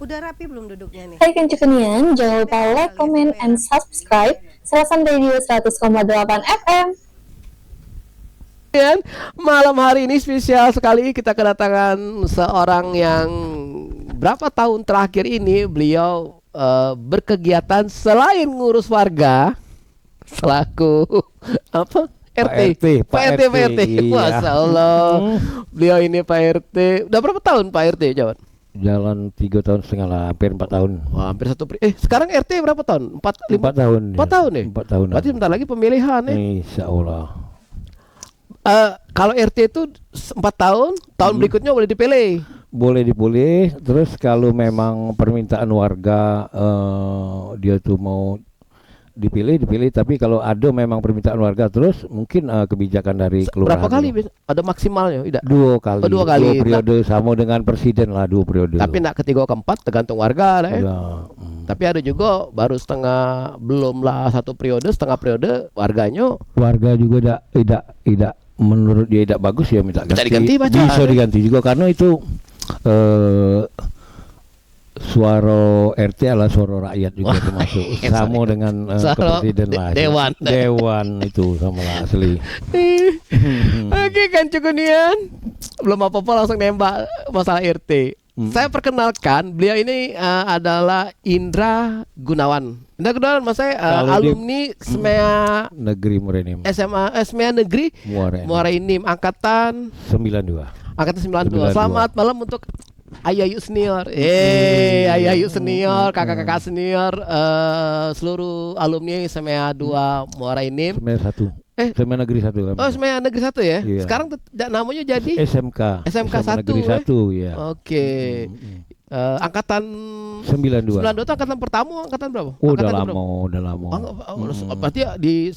Udah rapi belum duduknya nih? Hai Kencukenian, jangan lupa like, comment, and subscribe Serasan Radio 100,8 FM. Dan malam hari ini spesial sekali, kita kedatangan seorang yang berapa tahun terakhir ini beliau berkegiatan selain ngurus warga selaku apa Pak RT. Iya. Masya Allah, beliau ini Pak RT. Udah berapa tahun Pak RT jawab? Jalan 3 tahun setengah lah, hampir 4 tahun. Wah, hampir sekarang RT berapa tahun? 4 tahun. 4 tahun ya? 4 tahun. Berarti sebentar lagi pemilihan ya? Insya Allah. Kalau RT itu 4 tahun, tahun berikutnya boleh dipilih. Boleh dipilih. Terus kalau memang permintaan warga dia tuh mau dipilih. Tapi kalau ada memang permintaan warga terus mungkin kebijakan dari kelurahan. Berapa kali ada maksimalnya? Tidak. 2 kali. Oh, 2 kali. 2 periode sama dengan presiden lah, 2 periode. Tapi nak ketiga keempat tergantung warga lah ya. Ya. Tapi ada juga baru setengah, belum lah 1 periode, setengah periode warganya. Warga juga tidak menurut dia tidak bagus ya minta ganti. Diganti Bisa diganti juga karena itu suara RT adalah suara rakyat juga termasuk sama dengan presiden lah. Dewan itu sama lah asli. Oke kan Cukunian, belum apa-apa langsung nembak masalah RT. Saya perkenalkan, beliau ini adalah Indra Gunawan. Indra Gunawan, mas saya alumni SMEA Negeri Muara Enim. SMEA Negeri Muara Enim, angkatan 92. Angkatan 92. Selamat malam untuk Ayu senior, Ayu senior, kakak-kakak senior, seluruh alumni SMEA 2 Muara Enim. SMEA 1. SMEA Negeri 1. Oh, SMEA Negeri 1 ya? Iya. Sekarang namanya jadi SMK 1 Negeri 1 ya. Oke. Angkatan 92. 92 itu angkatan pertama, angkatan berapa? Udah Angkatan lama. Berarti di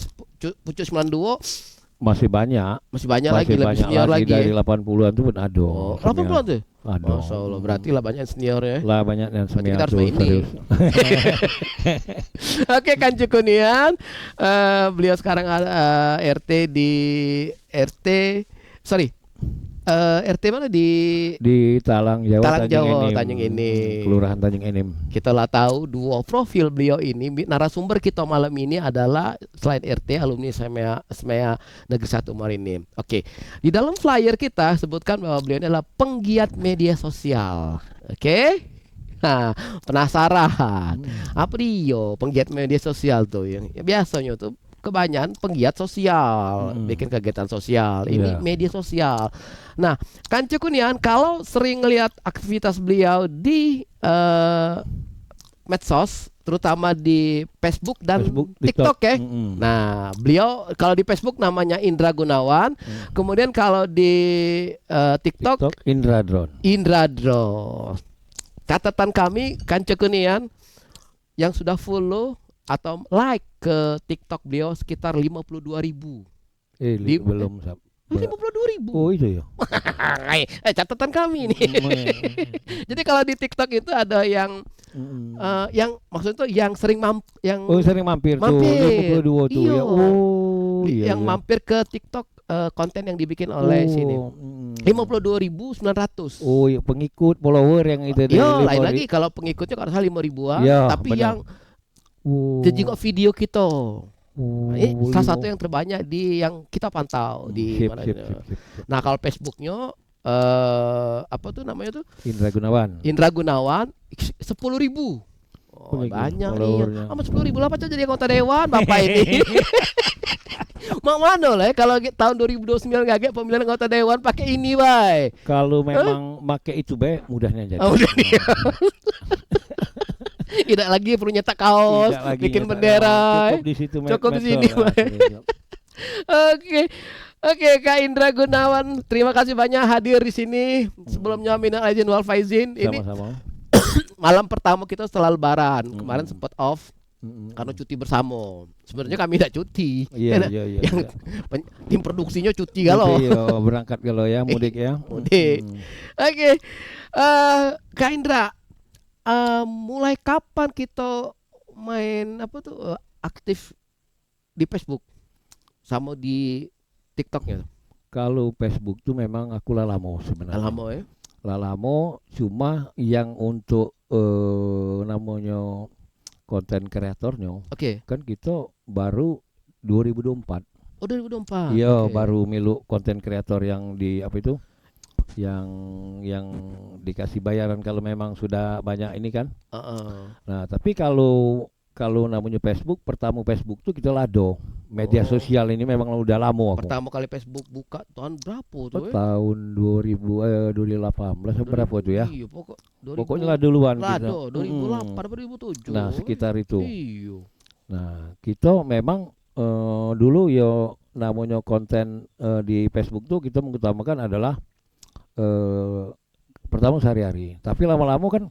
Pucuk 92 masih banyak lagi, lebih senior lagi. Dari 80-an tuh pun ada. 80-an tuh? Ada. Masya Allah, berarti lah banyak senior ya. Lah banyak yang berarti senior kita harus mainin. Oke kan Cukunian, beliau sekarang ada RT RT mana di Talang Jawa, Tanjung Enim. Kelurahan Tanjung Enim. Kita lah tahu dua profil beliau ini. Narasumber kita malam ini adalah selain RT alumni SMEA Negeri 1 Muara Enim. Oke. Di dalam flyer kita sebutkan bahwa beliau ini adalah penggiat media sosial. Oke. Nah, penasaran. Apa dia penggiat media sosial tuh yang biasanya tuh kebanyakan penggiat sosial, bikin kegiatan sosial. Ini media sosial. Nah, kan Cukunian kalau sering lihat aktivitas beliau di medsos, terutama di Facebook dan TikTok ya. Nah, beliau kalau di Facebook namanya Indra Gunawan, kemudian kalau di TikTok Indra Drone. Catatan kami kan Cukunian yang sudah follow atau like ke TikTok beliau sekitar 52.000. Belum 52.000. Oh itu ya. Catatan kami ini. Jadi kalau di TikTok itu ada yang maksudnya tuh yang sering sering mampir tuh 52 tuh ya. Yang mampir ke TikTok konten yang dibikin oleh sini. 52.900. Oh, ya, pengikut follower yang itu. Lain lagi kalau pengikutnya kalau salah 5.000-an, tapi benar. Yang juga video kita. Ini salah satu yang terbanyak yang kita pantau di mana. Nah, kalau Facebooknya apa tuh namanya tuh? Indra Gunawan 10.000. Banyak iya. Sama 10.000 lah pacar jadi anggota dewan Bapak ini. Mau mana lah kalau tahun 2029 gak pemilihan anggota dewan pakai ini bay. Kalau memang pakai itu bay mudahnya jadi. Tidak lagi perlu nyetak kaos, bikin bendera. Cukup di sini. Oke, Kak Indra Gunawan, terima kasih banyak hadir di sini. Sebelumnya minal aidin wal faizin. Ini malam pertama kita setelah Lebaran. Kemarin sempat off karena cuti bersama. Sebenarnya kami tidak cuti. Iya. Tim produksinya cuti kalau. Iya, berangkat kalau ya mudik ya. Mudik. Oke. Kak Indra, mulai kapan kita main aktif di Facebook sama di TikToknya? Kalau Facebook tuh memang aku lama sebenarnya. Lama ya? Lama cuma yang untuk namanya konten kreatornya Oke. kan kita baru 2024. Oh 2024. Iya, Oke. baru milu konten kreator yang di apa itu? Yang dikasih bayaran kalau memang sudah banyak ini kan. Heeh. Nah, tapi kalau namanya Facebook, pertama Facebook tuh kita lado. Media Oh. sosial ini memang udah lama aku. Pertama kali Facebook buka tahun berapa Oh, tuh? tahun 2018 atau berapa tuh ya? Iya, Pokoknya lah duluan Lado, kita. 2008 2007. Nah, sekitar itu. Iya. Nah, kita memang dulu ya namanya konten di Facebook tuh kita mengutamakan adalah pertama sehari-hari. Tapi lama-lama kan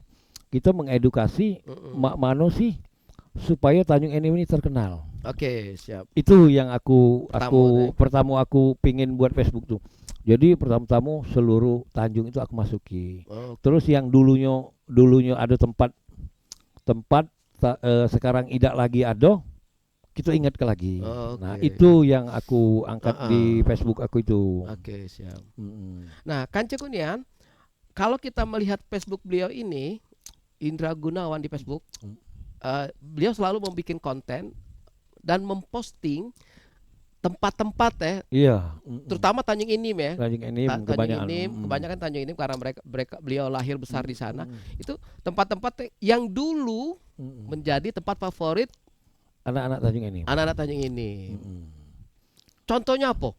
kita mengedukasi mak mano sih supaya Tanjung Enim ini terkenal. Oke, siap. Itu yang aku Pertama, pertama aku pingin buat Facebook tuh. Jadi pertama-tama seluruh Tanjung itu aku masuki. Oh, Terus yang dulunya ada tempat sekarang tidak lagi ada, kita ingat lagi. Oke. Nah, itu yang aku angkat di Facebook aku itu. Oke, siap. Mm-mm. Nah, Kanca Kunian, kalau kita melihat Facebook beliau ini, Indra Gunawan di Facebook, beliau selalu membuat konten dan memposting tempat-tempat ya, Iya. terutama Tanjung Enim ya. Tanjung Enim kebanyakan. Kebanyakan Tanjung Enim karena beliau lahir besar di sana. Itu tempat-tempat yang dulu menjadi tempat favorit Anak-anak Tanjung Enim. anak-anak Tanjung Enim. Contohnya apa?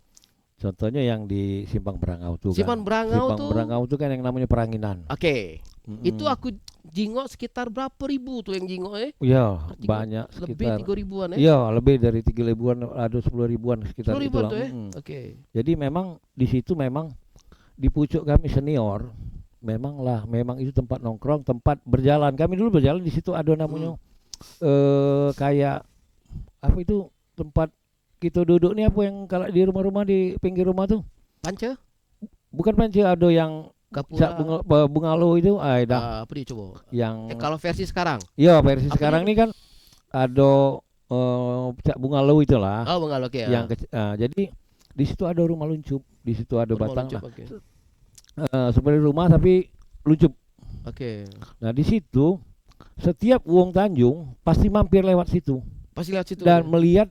Contohnya yang di Simpang Berangau tuh Simpang kan. Berangau Simpang tuh. Berangau tuh kan yang namanya Peranginan. Oke. Itu aku jingok sekitar berapa ribu tuh yang jingok Iya, Jingok banyak lebih sekitar 3 ribuan ya. Iya, lebih dari 3 ribuan, ada 10 ribuan sekitar 10 ribuan itulah. tuh ya. Oke. Jadi memang di situ memang di pucuk kami senior memang itu tempat nongkrong, tempat berjalan. Kami dulu berjalan di situ ada namanya kayak apa itu tempat kita duduk nih apa yang kalau di rumah-rumah di pinggir rumah tuh. Panca? Bukan panci, ada yang Gapura. bungalow itu dah Apa dia coba? yang Kalau versi sekarang. iya versi Apa sekarang nih kan ada cak bungalow itulah Oh, bungalow ya. yang jadi di situ ada rumah luncup, di situ ada Rumah batang lucu, lah. oke. Seperti rumah tapi luncup. Oke. Nah, di situ setiap Wong Tanjung pasti mampir lewat situ Pasti lihat situ. dan melihat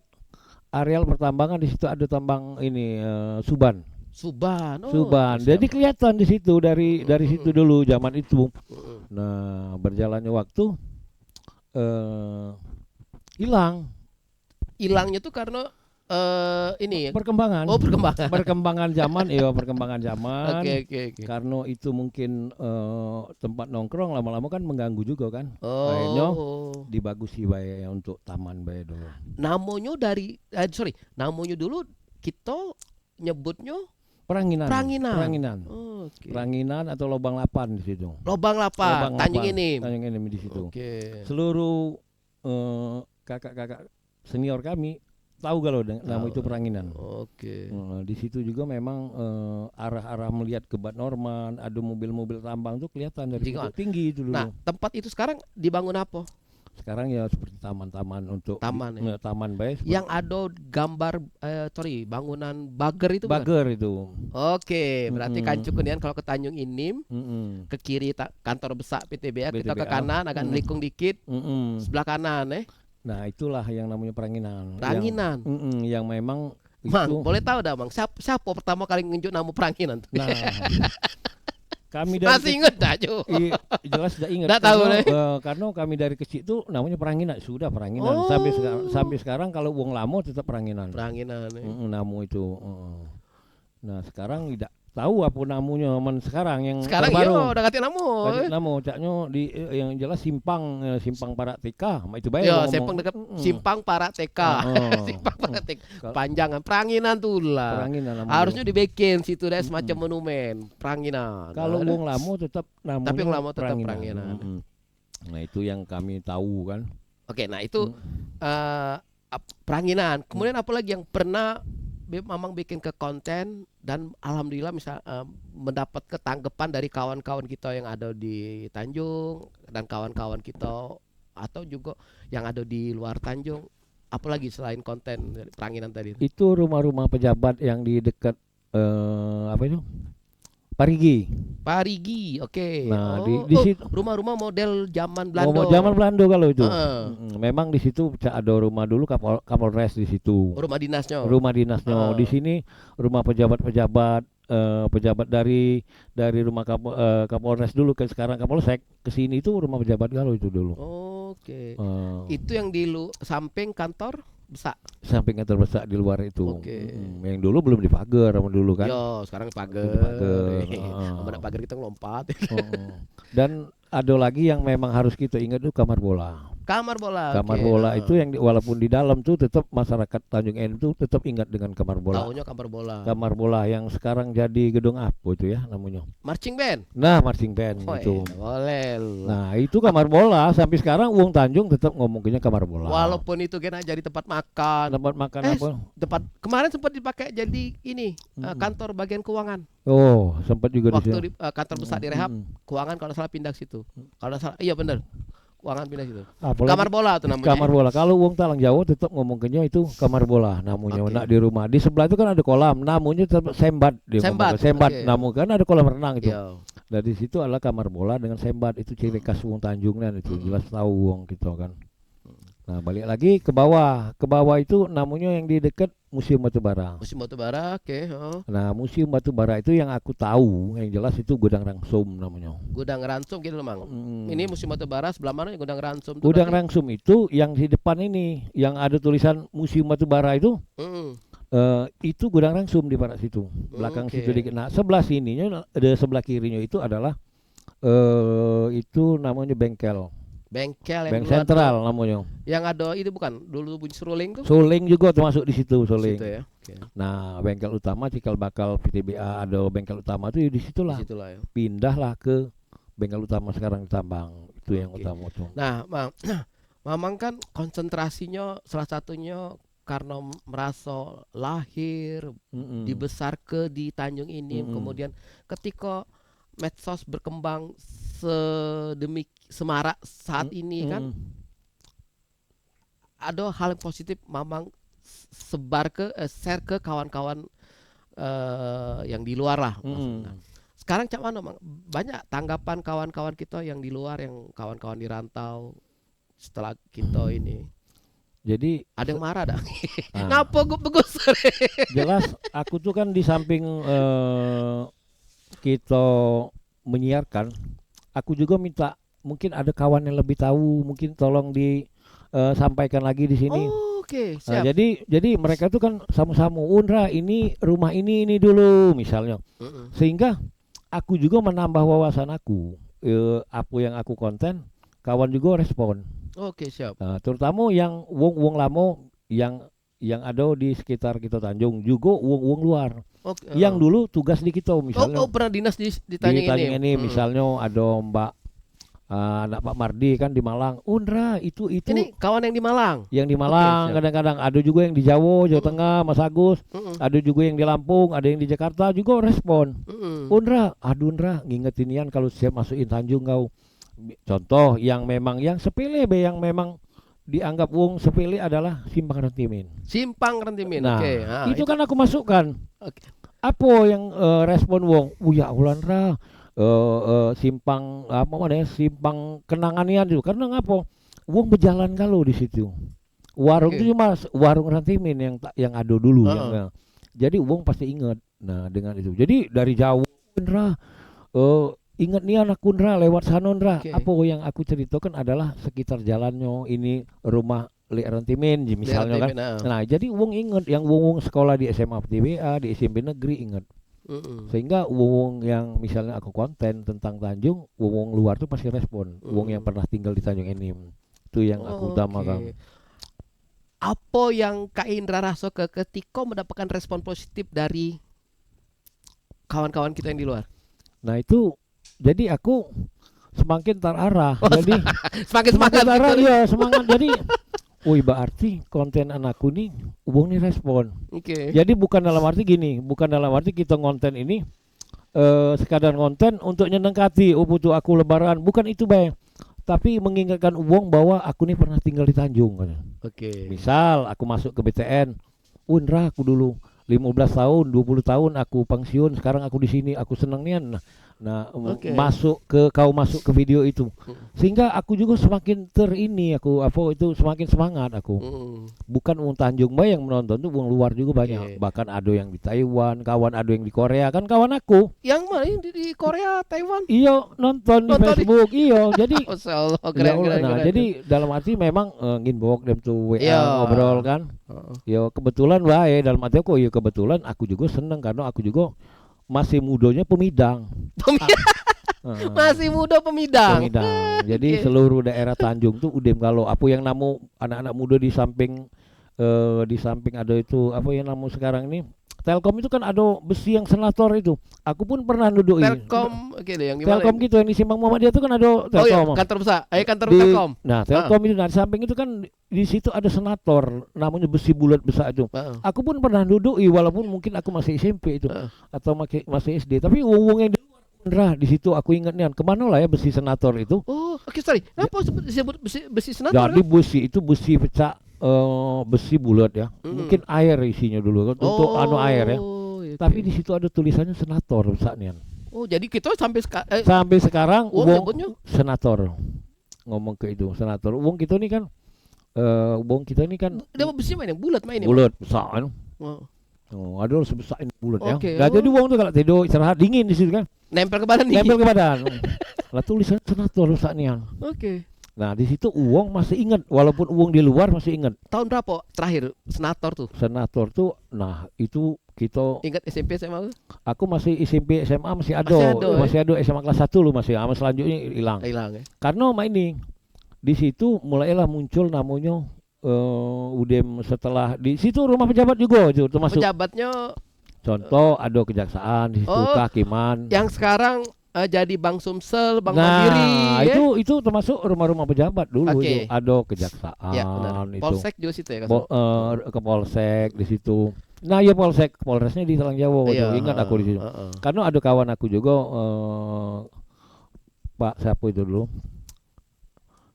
areal pertambangan. Di situ ada tambang ini Suban. Suban. Oh, Suban. siap. Jadi kelihatan di situ dari situ dulu zaman itu. Mm-mm. Nah, berjalannya waktu hilang Hilangnya tuh karena ini ya. perkembangan. Oh, perkembangan. Perkembangan zaman, iya perkembangan zaman. Oke. Karena itu mungkin tempat nongkrong lama-lama kan mengganggu juga kan. Akhirnya Oh. dibagusi bae untuk taman bae dulu. Namanya dulu kita nyebutnya Peranginan. Peranginan. Oke. Peranginan atau lubang lapan di situ. Lobang Lapan, Lubang Tanjung Lapan, Enim. Tanjung Enim di situ. Oke. Seluruh kakak-kakak senior kami tahu kalau nama itu Peranginan. Oke. Di situ juga memang arah-arah melihat ke Bad Norman, ada mobil-mobil tambang tuh kelihatan dari Jingok. situ, tinggi itu dulu. Nah, tempat itu sekarang dibangun apa? Sekarang ya seperti taman-taman untuk Taman, ya? taman baik. Yang ada gambar bangunan bager itu bukan? Bager itu. Oke, berarti Kancu Kunian kalau ke Tanjung Enim, Mm-mm. ke kiri kantor besar PTBA, kita ke PTBA. kanan agak nelikung dikit, Mm-mm. sebelah kanan Nah, itulah yang namanya Peranginan. Peranginan. Yang memang Mang, itu. boleh tahu dah, Mang, siapa pertama kali ngunjuk nama Peranginan tuh? Nah, kami dari Masih inget dah, Jo. jelas tidak ingat Nggak tahu karena, deh. karena kami dari kecil itu namanya Peranginan, sudah Oh. Peranginan sampai sekarang kalau Wong Lamo tetap Peranginan. Peranginan. Namu itu. Nah, sekarang tidak tahu apa namanya zaman sekarang yang Sekarang terbaru. iya udah ganti nama. Ganti nama caknya di yang jelas simpang Parak TK, itu baik. Ya, Simpang dekat Simpang Parak TK. Oh. Simpang Parak TK. Kalau- Panjangan Peranginan tuh lah. Peranginan namanya. Harusnya dibikin situ deh semacam monumen Peranginan. Kalau Nah, Wong Lamo tetap namanya Tapi Wong Lamo tetap Peranginan. Nah, itu yang kami tahu kan. Oke, nah itu Peranginan. Kemudian apa lagi yang pernah Mamang bikin ke konten dan alhamdulillah mendapat ketanggapan dari kawan-kawan kita yang ada di Tanjung dan kawan-kawan kita atau juga yang ada di luar Tanjung. Apalagi selain konten dari Peranginan tadi? Itu rumah-rumah pejabat yang di dekat apa itu? Parigi. Parigi, oke. Nah, Oh, di situ rumah-rumah model zaman Belanda. zaman Belanda kalau itu. Heeh. Memang di situ ada rumah dulu Kapolres di situ. Rumah dinasnya. Rumah dinasnya. Heeh. Di sini rumah pejabat-pejabat pejabat dari rumah Kapolres dulu ke sekarang Kapolsek ke sini itu rumah pejabat kalau itu dulu. Oke. Eh, Itu yang di samping kantor besar. samping yang terbesar di luar itu. Oke. Yang dulu belum dipagar sama dulu kan. Yo, sekarang pagar. Dipagar, Sama pagar kita ngelompat. Oh. Dan ada lagi yang memang harus kita ingat itu kamar bola. Kamar bola. Kamar oke. bola itu yang walaupun di dalam tuh tetap masyarakat Tanjung Enim itu tetap ingat dengan kamar bola. Taunya kamar bola. Kamar bola yang sekarang jadi gedung apa itu ya namanya. Marching band. Nah, marching band Oh, itu. boleh. Nah, itu kamar bola sampai sekarang Wong Tanjung tetap ngomonginnya kamar bola. Walaupun itu kena jadi tempat makan. tempat makan Eh, apa? Tempat kemarin sempat dipakai jadi ini kantor bagian keuangan. Oh, sempat juga di Waktu kantor besar di Rehab, keuangan kalau salah pindah ke situ. Kalau salah, iya benar. Keuangan pindah situ. Apalagi Kamar bola tuh namanya. kamar bola. Kalau Wong Talang Jawa tetap ngomonginnya itu kamar bola namanya. Oke. Nak di rumah. Di sebelah itu kan ada kolam, namanya tetap sembat dia Sembat, ngomong. Sembat. oke. Namun kan ada kolam renang itu. Iya. Dari situ adalah kamar bola dengan sembat itu ciri khas Wong Tanjung kan itu jelas tahu Wong gitu kan. Nah, balik lagi ke bawah. Ke bawah itu namanya yang di dekat Museum Batubara. Musim batubara, oke. Nah, Museum Batubara itu yang aku tahu, yang jelas itu Gudang Rangsum namanya. Gudang Ransum gitu loh, Mang. Hmm. Ini musim batubara sebelah mana Gudang Ransum tuh? Gudang berarti? Rangsum itu yang di depan ini, yang ada tulisan Museum Batubara itu. Mm. Itu Gudang Rangsum di barat situ, belakang Oke. situ dikit. Nah, sebelah sininya, sebelah kirinya itu adalah itu namanya bengkel, Bengkel yang bank dulu ada- sentral namanya. yang ada itu bukan dulu bunyi seruling tuh. Suling juga termasuk di situ Suling. Situ ya. Oke. Nah, bengkel utama cikal bakal PTBA ada bengkel utama itu di Di situlah. situlah ya. Pindahlah ke bengkel utama sekarang di Tambang. Itu yang Oke. utama tuh. Nah, Mamang kan konsentrasinya salah satunya karena merasa lahir Mm-mm. dibesar ke di Tanjung Inim, kemudian ketika medsos berkembang semarak saat ini kan Mm-mm. ada hal yang positif Mamang sebar share ke kawan-kawan yang di luar lah. Mm-mm. Nah, sekarang cak mana Mang? Banyak tanggapan kawan-kawan kita yang di luar, yang kawan-kawan di rantau setelah kita ini. Jadi Ada yang marah dah. Ah. Ngapa gue bagus? jelas aku tuh kan di samping kita menyiarkan, aku juga minta mungkin ada kawan yang lebih tahu, mungkin tolong disampaikan lagi di sini. Oh, oke, Nah, siap. jadi mereka tuh kan sama-sama Unra ini rumah ini dulu misalnya, Mm-mm. sehingga aku juga menambah wawasan aku. Apa yang aku konten, kawan juga respon. Oke, siap. Nah, terutama yang wong lamo yang ada di sekitar kita Tanjung, juga wong luar. Oke. Yang dulu tugas di kita Oh, misalnya pernah dinas di di Tanjung Tanjung ini. ini misalnya ada Mbak anak Pak Mardi kan di Malang. Undra itu Ini kawan yang di Malang. yang di Malang, siap. kadang-kadang ada juga yang di Jawa Tengah, Mas Agus, Mm-mm. ada juga yang di Lampung, ada yang di Jakarta juga respon. Mm-mm. Undra, aduh Undra, ngingetin Ian kalau siap masukin Tanjung kau. Contoh yang memang yang sepele yang memang dianggap wong sepele adalah Simpang Rentimin. Simpang Rentimin. Nah, Oke. itu kan aku masukkan. Oke. Apa yang respon wong? Ya Ulandra, simpang apa mana ya? Simpang Kenanganian itu. Karena ngapa? Wong berjalan kalau di situ. Warung Oke. itu cuma warung Rentimin yang ada dulu. Heeh. Jadi wong pasti ingat. Nah dengan itu. Jadi dari jauh, Ulandra, ingat nih anak Kundra lewat Sanondra. Oke. Apa yang aku ceritakan adalah sekitar jalannya ini rumah Lek Rentimin misalnya kan. Rentimin, Nah, jadi wong inget yang wong sekolah di SMA PTBA, di SMP negeri inget. Mm-mm. Sehingga wong yang misalnya aku konten tentang Tanjung, wong luar tuh pasti respon. Wong yang pernah tinggal di Tanjung Enim. Itu yang Oke. aku utamakan. Apa yang Kak Indra rasa ketika mendapatkan respon positif dari kawan-kawan kita yang di luar? Nah, itu jadi aku semakin terarah. Jadi Semakin semangat. terarah gitu. ya, semangat. Jadi wih berarti konten anakku nih wong nih respon. Oke. Jadi bukan dalam arti gini, bukan dalam arti kita ngonten ini sekadar ngonten untuk nyenengkati, oh butuh aku lebaran, bukan itu Bay. Tapi mengingatkan Wong bahwa aku nih pernah tinggal di Tanjung. Oke. Misal aku masuk ke BTN, Undra aku dulu 15 tahun, 20 tahun aku pensiun, sekarang aku di sini, aku senang nian. Oke. Masuk ke video itu. Sehingga aku juga semakin semakin semangat aku. Bukan Wong Tanjung Bay yang menonton tuh, Wong luar juga banyak. Oke. Bahkan ada yang di Taiwan, kawan ada yang di Korea, kan kawan aku. Yang mana yang di Korea, Taiwan? Iyo nonton di Nonton di- Facebook, iyo. Jadi Masya Allah, ya keren, Allah, keren, nah, keren. jadi dalam arti memang nginbox dem tuh WA Iya. ngobrol kan. Heeh. Ya kebetulan baik dalam arti aku ya kebetulan aku juga seneng karena aku juga masih mudanya pemidang. Heeh, Masih muda pemidang. pemidang. Jadi Oke. seluruh daerah Tanjung tuh udem kalau apa yang namu anak-anak muda di samping ada itu apa yang namu sekarang ini Telkom itu kan ada besi yang senator itu. Aku pun pernah duduk Telkom, oke deh, yang gimana? Telkom gitu yang di Simpang Muhammadiyah itu kan ada Oh iya, Telkom. kantor besar. Kantor Di- Telkom. Nah, Telkom itu nah, di samping itu kan di situ ada senator namanya besi bulat besar itu. Heeh. Aku pun pernah duduk walaupun mungkin aku masih SMP itu atau masih SD, tapi wong yang di luar beneran di situ aku ingat nih kemana lah ya besi senator itu. Oh, oke, sorry. Kenapa disebut besi senator? Jadi besi itu besi pecah besi bulat ya. Mungkin air isinya dulu kan untuk anu air ya. oke. Tapi di situ ada tulisannya senator besarnya. Oh, jadi kita sampai Sampai sekarang Wong wong nyebutnya? senator ngomong ke itu senator. Wong kita ini kan dia besi main yang bulat main ini. bulat besar kan. Oh. Oh, ada sebesar ini bulat ya. Oke, Nah, oh. jadi wong tuh kalau tidur istirahat dingin di situ kan. Nempel ke badan nih. Nempel ke badan. Lah tulisan senator besarnya. Oke. Nah, di situ uang masih ingat walaupun uang di luar masih ingat. Tahun berapa terakhir senator tuh? Senator tuh nah itu kita Ingat SMP SMA tuh? aku masih SMP SMA masih ada. Masih ada, SMA kelas 1 lu masih. Sama selanjutnya hilang. Hilang ya. Karena ini di situ mulailah muncul namanya UDM setelah di situ rumah pejabat juga itu termasuk. Pejabatnya Contoh ada kejaksaan di situ, Oh, kehakiman. yang sekarang jadi Bank Sumsel, Bank Nah, Mandiri ya? itu termasuk rumah-rumah pejabat dulu Oke. itu. Ada kejaksaan Ya, benar. itu. Polsek juga situ ya kan? Ke Polsek di situ. Nah, ya Polsek, Polresnya di Selang Jawa Iya, itu. Ingat aku di situ. heeh. Karena ada kawan aku juga Pak siapa itu dulu?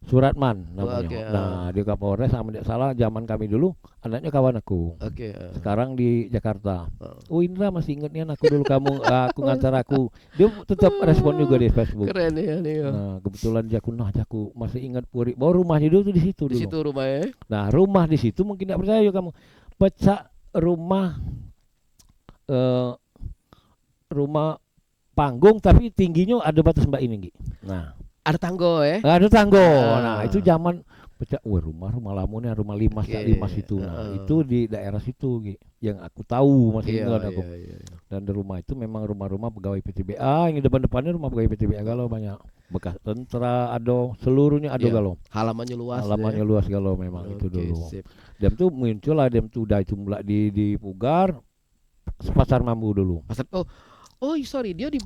Suratman namanya. Oke, Nah, di Kapolres sama tidak salah zaman kami dulu anaknya kawan aku. Oke. Sekarang di Jakarta. Heeh. Oh Indra masih ingatnya aku dulu kamu aku ngantar aku. Dia tetap respon juga di Facebook. Keren ya nih. Ya. Nah, kebetulan aku masih ingat Puri. Bahwa rumahnya dulu tuh di situ Di dulu. situ rumahnya. Nah, rumah di situ mungkin tidak percaya kamu. Pecah rumah rumah panggung tapi tingginya ada batas mbak ini, Gi. Nah, Ada tanggo ya. ada tanggo. Ah. Nah, itu zaman pecah. Wah, rumah lamunnya rumah limas Oke, tak limas itu. Nah, itu di daerah situ, Gi. Yang aku tahu masih ingat aku. Iya. Dan di rumah itu memang rumah-rumah pegawai PTBA, yang di depan-depannya rumah pegawai PTBA galau banyak. Bekas tentara ada, seluruhnya ada Iya. galau. Halamannya luas. Halamannya luas galau memang ya. itu Oke, dulu. sip. Dem tuh muncul lah dem tuh udah itu mulai di Pugar Pasar Mambu dulu. Pasar sorry, dia di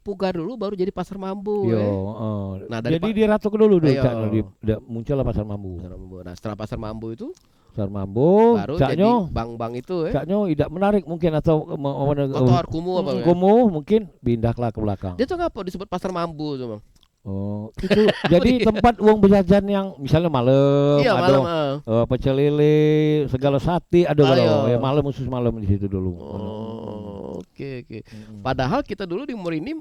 Pugar dulu baru jadi Pasar Mambu. Yo, Nah, dari jadi di Ratu dulu Ayo. caknya muncul lah Pasar Mambu. Pasar Mambu. Nah, setelah Pasar Mambu itu Pasar Mambu, baru jadi caknya bank-bank itu ya. caknya tidak menarik mungkin atau Kotor, kumuh apa ya? kumuh mungkin pindahlah ke belakang. Dia tuh ngapa disebut Pasar Mambu tuh, Bang? Oh, itu jadi tempat uang berjajan yang misalnya malam Iya, ada malam. pecel lele, segala sate ada kalau Ayo. ya malam khusus malam di situ dulu. Oh, oke. Padahal kita dulu di Murini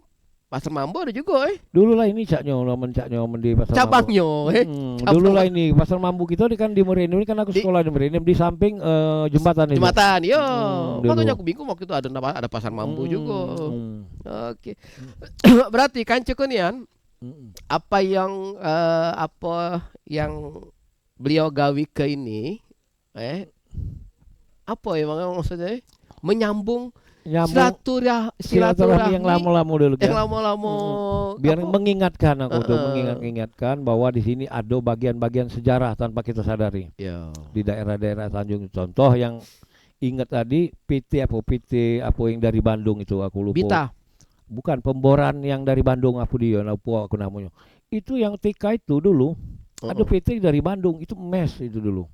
Pasar Mambu ada juga Dulu lah ini caknya di Pasar Mambu. cabangnya cabang. Dulu lah ini Pasar Mambu kita di kan di Merini ini kan aku Di- sekolah di Merini di samping jembatan itu. Jembatan, yo. Dulu. Makanya aku bingung waktu itu ada Pasar Mambu juga. Hmm. Oke. Berarti kan Cekunian apa yang beliau gawi ke ini apa ya maksudnya menyambung Nyambung silaturahmi yang lama-lama dulu yang kan. lama-lama Biar apa? mengingatkan aku tuh Heeh. mengingatkan bahwa di sini ada bagian-bagian sejarah tanpa kita sadari Ya. di daerah-daerah Tanjung. Contoh yang ingat tadi PT apa yang dari Bandung itu aku lupa. Bita. Bukan pemboran yang dari Bandung aku aku namanya. Itu yang TK itu dulu ada PT dari Bandung itu mes itu dulu.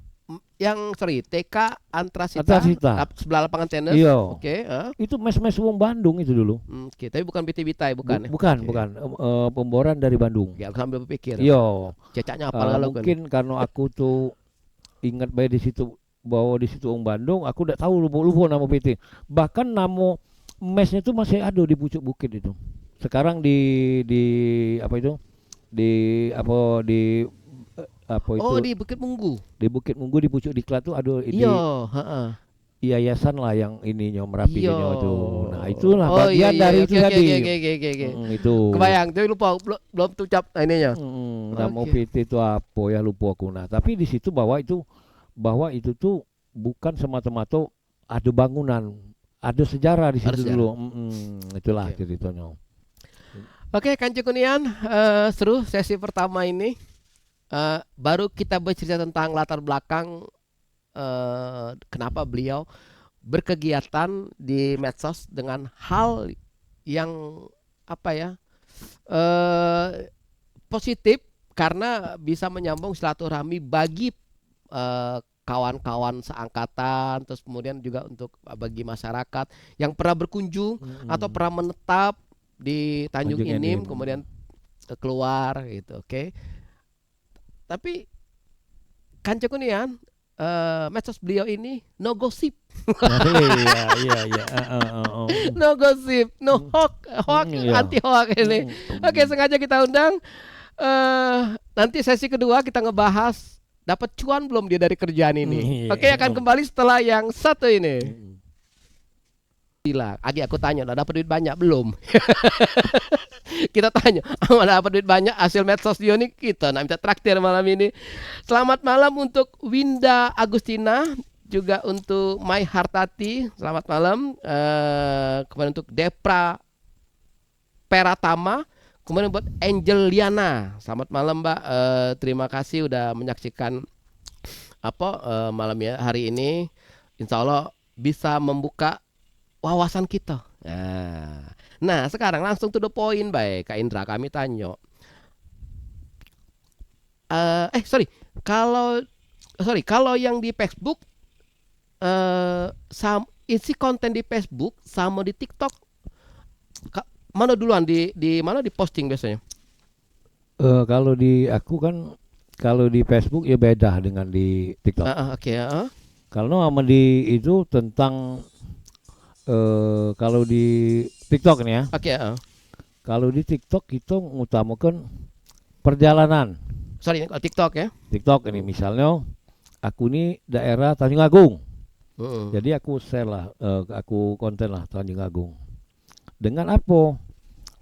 Yang TK Antrasita, Antrasita. Sebelah lapangan tenis. Iya. Oke, Itu mes-mes wong Bandung itu dulu. Oke, tapi bukan PT Bita bukan ya? Bukan, Oke. bukan. Pemboran dari Bandung. Oke, aku sambil berpikir. Iya. Cecaknya apa lalu kan? Mungkin karena aku tuh ingat baik di situ bahwa di situ Bandung, aku udah tahu lupa nama PT. Bahkan nama mesnya itu masih ada di pucuk bukit itu. Sekarang di apa itu? Di apa di apa itu? Oh, di Bukit Munggu. Di Bukit Munggu di pucuk diklat tuh ada di Iya, heeh. yayasan lah yang ininya Iya. merapikannya itu. Nah, itulah Oh, iya, bagian iya, dari oke, itu oke, tadi. oke. Itu. Kebayang, tapi lupa belum tucap ininya. Nama Oke. PT itu apa ya, lupa aku. Nah, tapi di situ bahwa itu tuh bukan semata-mata ada bangunan, ada sejarah di Ada situ sejarah. dulu. Itulah Oke. ceritanya. Oke, Kanci Kunian, seru sesi pertama ini. Baru kita bercerita tentang latar belakang kenapa beliau berkegiatan di medsos dengan hal yang apa ya positif karena bisa menyambung silaturahmi bagi kawan-kawan seangkatan, terus kemudian juga untuk bagi masyarakat yang pernah berkunjung atau pernah menetap di Tanjung Tanjung Inim Inim. kemudian keluar gitu, oke. Tapi Kanci Kunian, medsos beliau ini no gosip, Iya. no gosip, no hoax, Iya. anti hoax ini. Oke, sengaja kita undang. Nanti sesi kedua kita ngebahas dapat cuan belum dia dari kerjaan ini. Iya. Oke, akan kembali setelah yang satu ini. Gila, Agi aku tanya, udah dapat duit banyak belum? Kita tanya, mana dapat duit banyak hasil medsos dia nih, kita nak minta traktir malam ini. Selamat malam untuk Winda Agustina, juga untuk Mai Hartati. Selamat malam. Kemudian untuk Depra Peratama, kemudian buat Angel Liana. Selamat malam Mbak. Terima kasih udah menyaksikan malam ya hari ini. Insya Allah bisa membuka wawasan kita. Nah, sekarang langsung to the point, baik Kak Indra, kami tanya. Kalau yang di Facebook, isi konten di Facebook sama di TikTok, mana duluan di mana di posting biasanya? Kalau di aku kan, kalau di Facebook ya beda dengan di TikTok. Oke. Kalau sama di itu tentang kalau di TikTok nih ya. Oke. Kalau di TikTok kita mengutamakan perjalanan. Sorry, kalau TikTok ya. TikTok ini misalnya aku ini daerah Tanjung Agung. Mm-mm. Jadi aku share lah, aku konten lah Tanjung Agung. Dengan apa?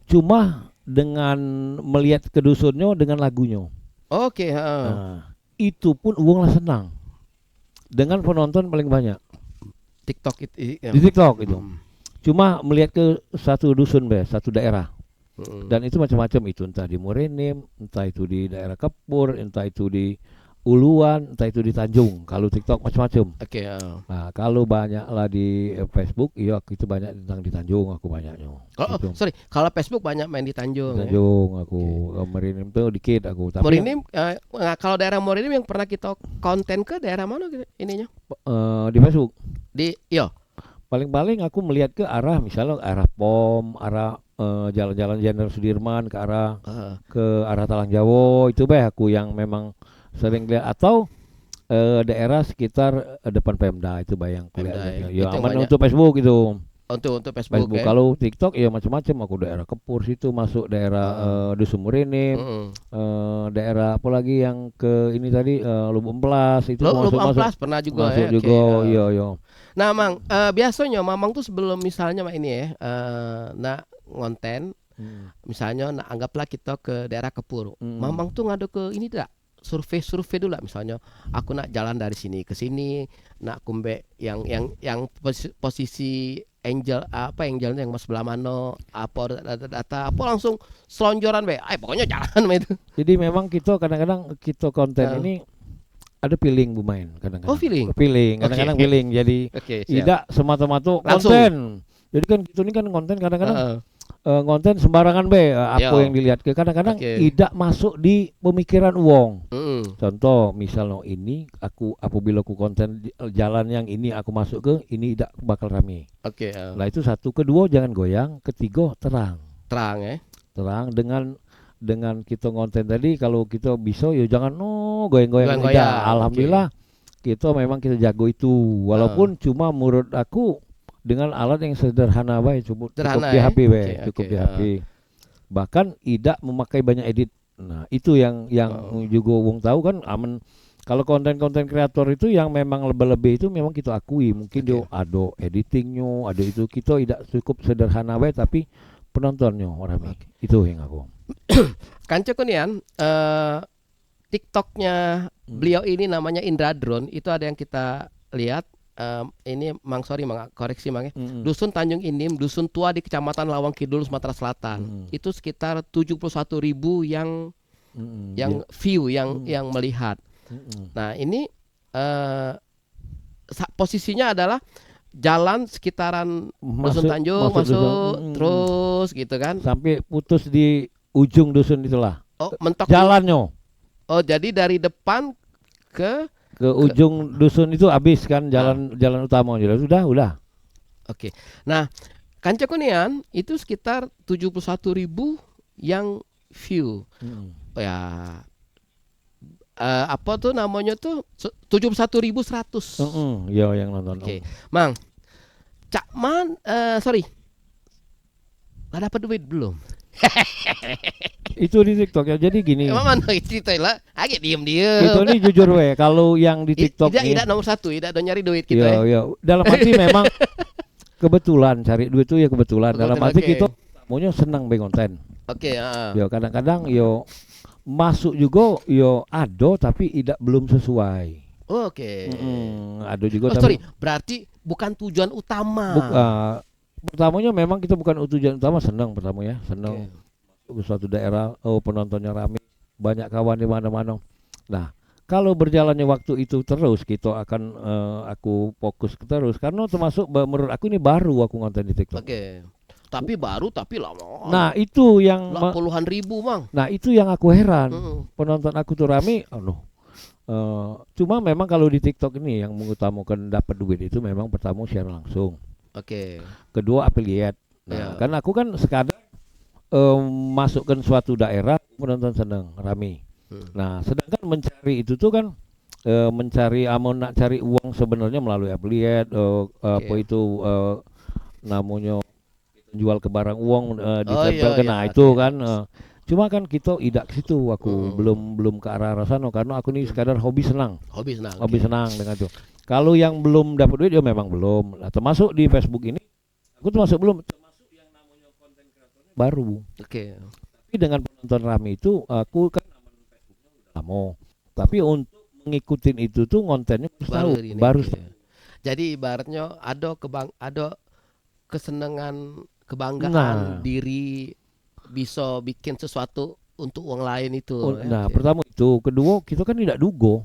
Cuma dengan melihat ke dusunnya dengan lagunya. Oke. Nah, itu pun uang lah senang. Dengan penonton paling banyak TikTok itu. di TikTok itu. Mm. Cuma melihat ke satu dusun satu daerah. Mm. Dan itu macam-macam itu, entah di Morenim, entah itu di daerah Kepur, entah itu di Uluan, entah itu di Tanjung. Kalau TikTok macam-macam. Oke. Nah, kalau banyak lah di Facebook, iya itu banyak tentang di Tanjung aku banyaknya. Gitu. Sorry, kalau Facebook banyak main di Tanjung. Di Tanjung aku, Morenim tuh dikit aku. Tapi Morinim, kalau daerah Morinim yang pernah kita konten ke daerah mana gitu, ininya? di Facebook Iya. paling-paling aku melihat ke arah misalnya arah POM, arah jalan-jalan Jenderal Sudirman ke arah Talang Jawa itu aku yang memang sering lihat, atau daerah sekitar depan Pemda itu yang Pemda, kulihat. itu Ya yang aman banyak. untuk Facebook itu. Untuk Facebook, ya. Kalau TikTok ya macam-macam, aku daerah Kepur situ masuk daerah Dusun Morenim, Mm-mm. daerah apa lagi yang ke ini tadi Lubuk Emplas itu Lubuk masuk Amplas pernah juga masuk ya. juga. Oke. Iya. Nah, Mang, biasanya Mamang tuh sebelum misalnya ini ya, nak ngonten, misalnya nak anggaplah kita ke daerah Kepur. Mamang tuh ngadu ke ini tidak? Survei dulu lah, misalnya aku nak jalan dari sini ke sini, nak kumbe yang posisi Angel yang mas sebelah mana, apa data apa langsung selonjoran pokoknya jalan itu. Jadi memang kita kadang-kadang kita konten ini ada feeling bermain kadang-kadang. Oh, feeling. Kadang-kadang Oke. feeling. Jadi Oke, siap. tidak semata-mata Langsung. konten. Jadi kan kita ini kan konten kadang-kadang konten sembarangan apa Yo. yang dilihat ke kadang-kadang Oke. tidak masuk di pemikiran uang. Mm-mm. Contoh misalnya ini aku apabila aku konten jalan yang ini aku masuk ke ini tidak bakal rame. Oke. Nah itu satu, kedua jangan goyang, ketiga terang. Terang ya. Terang dengan kita konten tadi, kalau kita bisa ya jangan goyang-goyang. Goyang-goyang, Tidak. Alhamdulillah kita jago itu, walaupun cuma menurut aku dengan alat yang sederhana bae, cukup Sederhana, di ya? HP bae, Oke, cukup oke, di HP. Bahkan tidak memakai banyak edit. Nah, itu yang juga wong tahu kan aman. Kalau konten-konten kreator itu yang memang lebih-lebih itu memang kita akui, mungkin Oke. dia ada editingnya, ada itu, kita tidak cukup sederhana bae tapi penontonnya orang itu yang aku. Kanca Kunian, TikToknya beliau ini namanya Indra Drone, itu ada yang kita lihat. Ini Mang, sorry Mang, koreksi Mang ya. Dusun Tanjung Indim, dusun tua di Kecamatan Lawang Kidul, Sumatera Selatan. Itu sekitar 71.000 yang view, yang melihat. Nah ini posisinya adalah jalan sekitaran Dusun Tanjung masuk terus gitu kan, sampai putus di ujung dusun itulah. Oh, mentok Jalannya. Oh, jadi dari depan ke ujung dusun itu habis kan jalan utama aja. Udah. Oke. Nah, Kanca Kunian itu sekitar 71.000 yang view. Oh ya. Apa tuh namanya tuh 71.100. Ya yang nonton. Oke. Mang. Cak Man, sorry. Gak dapat duit belum? Itu di TikTok ya. Jadi gini. Emang mana cerita lah? Agak diem. Itu nih jujur we, kalau yang di TikTok tidak nomor satu, tidak ada nyari duit kita. Ya. Dalam arti memang kebetulan cari duit itu ya kebetulan. Dalam arti kita maunya senang bikin konten. Oke, Ya kadang-kadang yo masuk juga yo ada tapi belum sesuai. Oke. Ada juga sorry, berarti bukan tujuan utama. Pertamanya memang kita bukan tujuan utama, senang pertama ya, senang ke suatu daerah, penontonnya ramai, banyak kawan di mana-mana. Nah, kalau berjalannya waktu itu terus kita akan aku fokus terus karena termasuk menurut aku ini baru aku ngonten di TikTok. Oke. Tapi baru tapi lama. Nah, itu yang puluhan ribu, Mang. Nah, itu yang aku heran. Penonton aku tuh rame, cuma memang kalau di TikTok ini yang mengutamakan dapat duit itu memang pertama share langsung. Oke. Kedua affiliate. Nah, karena aku kan sekadar masukkan suatu daerah penonton senang rame. Nah, sedangkan mencari itu tuh kan nak cari uang sebenarnya melalui affiliate, apa itu namanya jual ke barang uang ditempel itu kan. Cuma kan kita tidak ke situ, aku belum ke arah sana karena aku ini sekadar hobi senang dengan itu. Kalau yang belum dapat duit ya memang belum. Nah, termasuk di Facebook ini aku termasuk yang namanya konten kreatornya baru. Oke. Tapi dengan penonton rame itu aku kan Facebooknya udah lama. Tapi untuk ngikutin itu tuh kontennya baru. Jadi ibaratnya ada kesenangan, kebanggaan diri bisa bikin sesuatu untuk orang lain itu. Pertama itu, kedua kita kan tidak duga.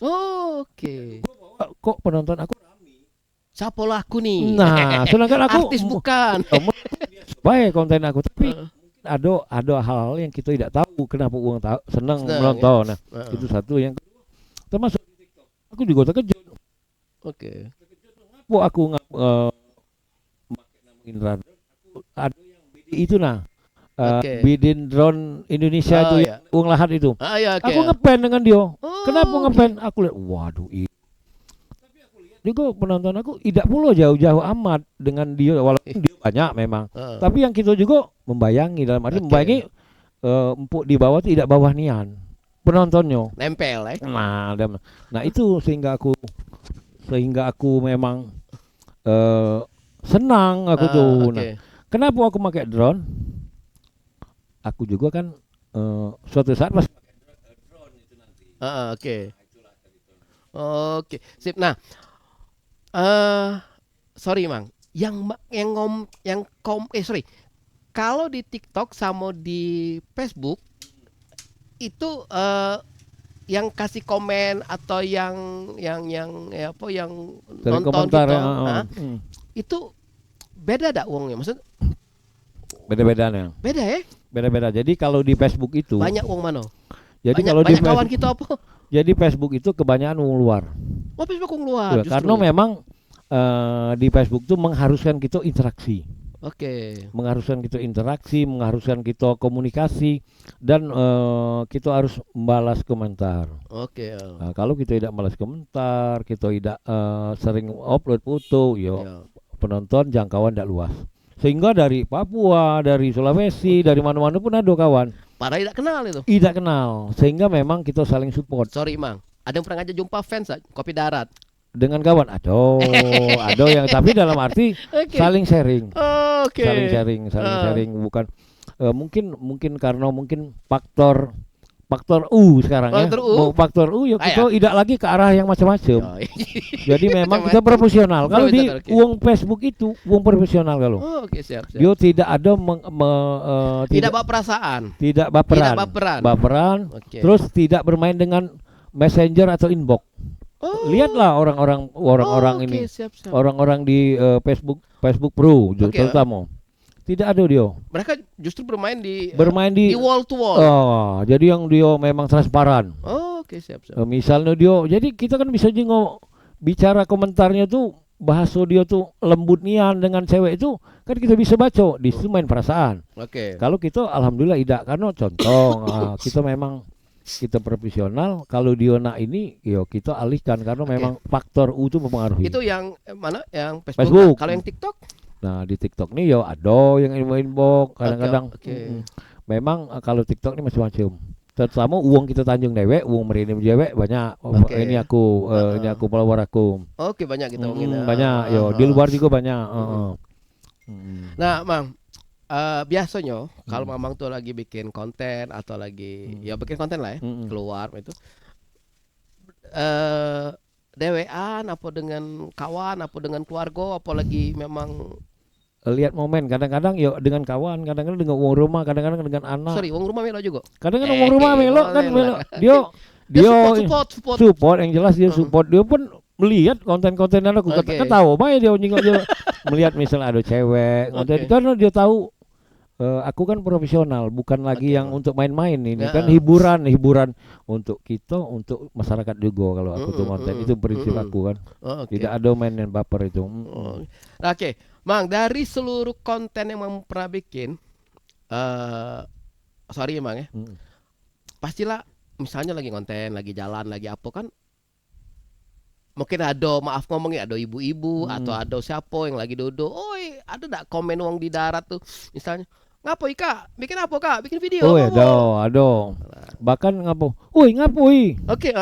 Oke. Kok penonton aku rame? Siapa lah aku nih? Nah, sedangkan aku artis bukan. Baik konten aku, tapi ada hal-hal yang kita tidak tahu kenapa orang senang menonton. Nah, itu satu. Yang kedua, termasuk di TikTok, aku juga terkejut. Oke. Kenapa aku memakai nama Indra? Ada yang itu Bidin Drone Indonesia itu yang uang lahat itu. Aku ngepen dengan dia. Kenapa ngepen? Aku lihat, waduh ini. Tapi aku lihat juga penonton aku tidak pula jauh-jauh amat dengan dia, walaupun dia banyak memang. Tapi yang kita juga membayangi, dalam arti membayangi empuk di bawah tidak bawah nian penontonnya. Nempel Nah itu sehingga aku memang senang aku tuh. Nah, kenapa aku pakai drone? Aku juga kan suatu saat pas pakai drone itu nanti. Oke, sip. Nah, sorry Mang, kalau di TikTok sama di Facebook itu yang kasih komen atau yang nonton komentar, gitu, itu beda dak uangnya, maksud? Beda-beda nih. Beda ya? Beda-beda. Jadi kalau di Facebook itu banyak uang mana? Jadi banyak, kalau banyak di kawan kita apa? Jadi Facebook itu kebanyakan uang luar. Facebook uang luar. Karena memang di Facebook itu mengharuskan kita interaksi. Oke. mengharuskan kita interaksi, mengharuskan kita komunikasi, dan kita harus membalas komentar. Oke. Nah, kalau kita tidak balas komentar, kita tidak sering upload foto, Ya. penonton jangkauan tidak luas. Sehingga dari Papua, dari Sulawesi, dari mana-mana pun ada kawan Padahal tidak kenal itu. tidak kenal. Sehingga memang kita saling support Sorry Mang, ada yang pernah ngajak jumpa fans Kopi Darat? dengan kawan. Ada yang tapi dalam arti Oke. saling sharing. Oke. Saling sharing, bukan mungkin karena mungkin faktor U sekarang Faktor ya. U? Mau faktor U ya kita tidak lagi ke arah yang macam-macam. Oh, Jadi memang kita profesional. Kalau di Profesional, oke. uang Facebook itu uang profesional kalau. Oh, oke, siap. Dia tidak ada Tidak bawa perasaan. tidak baperan. Tidak baperan. Baperan. Oke. Terus tidak bermain dengan messenger atau inbox. Oh. Lihatlah orang-orang Oh, ini. oke, siap. Orang-orang di Facebook Pro Oke. terutama. Tidak ada dia. Mereka justru bermain di Bermain di wall to wall. jadi yang dia memang transparan. Oh, oke, siap. Misalnya dia, jadi kita kan bisa juga bicara komentarnya tuh bahasa dia tuh lembut nian dengan cewek itu kan kita bisa baca di situ main perasaan. Oke. Kalau kita alhamdulillah tidak, karena contoh kita memang kita profesional. Kalau dia nak ini, yo kita alihkan karena memang faktor U itu mempengaruhi. Itu yang mana? Yang Facebook. Kalau yang TikTok? Nah di TikTok nih yo ada yang inbox kadang-kadang. Oke. Memang kalau TikTok ini macam-macam. Terutama uang kita Tanjung Dewek, uang merinim cewek banyak. Oke. Ini aku follower aku. Oke, banyak kita ngomongin. Banyak, yo di luar juga banyak. Nah, Mang, biasanya kalau Mamang tuh lagi bikin konten atau lagi ya bikin konten lah ya, keluar itu dewean apa dengan kawan apa dengan keluarga apa lagi memang Lihat momen, kadang-kadang yo dengan kawan, kadang-kadang dengan uang rumah, kadang-kadang dengan anak. sorry, uang rumah melo juga. Kadang-kadang uang rumah melo kan melo. dia support. support yang jelas dia support. Dia pun melihat konten-konten aku Oke. tahu baik dia melihat misalnya ada cewek konten karena dia tahu aku kan profesional, bukan lagi yang untuk main-main ini kan hiburan untuk kita, untuk masyarakat juga. Kalau aku tuh konten itu prinsip aku kan. Tidak ada main yang baper itu. Oke, Mang, dari seluruh konten yang Mang pernah bikin, sorry ya Mang ya, pastilah misalnya lagi konten, lagi jalan, lagi apa kan, mungkin ada, maaf ngomongnya, ada ibu-ibu atau ada siapa yang lagi duduk, oi ada nggak komen uang di darat tuh, misalnya, ngapo Ika, bikin apa Kak, bikin video? Oh ada, bahkan ngapoi, Oke,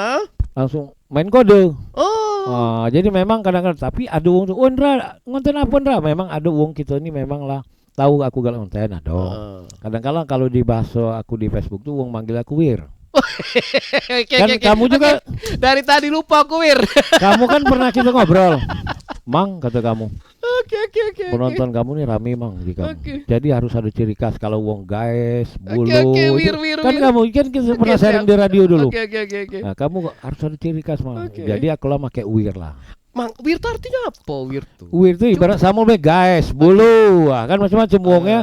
langsung main kode. oh, Jadi memang kadang-kadang tapi ada uang tuh, Ndra, ngonten apa Ndra? Memang ada uang kita ini memang lah tahu aku galak ngonten ada. Kadang-kadang kalau di bahasa aku di Facebook tuh uang manggil aku Wir. Kan kamu juga dari tadi lupa aku Wir. kamu kan pernah kita ngobrol. Mang kata kamu. Oke. Penonton kamu nih rame Mang di kamu. Oke. Jadi harus ada ciri khas kalau uang guys, bulu. Oke, itu Wir. kan kamu kan kita pernah sharing siap. di radio dulu. Oke. Nah, kamu harus ada ciri khas Mang. Oke. Jadi aku lah pakai Wir lah. Mang, Wir itu artinya apa Wir tuh? Wir itu ibarat sama guys, bulu. Kan macam-macam uangnya.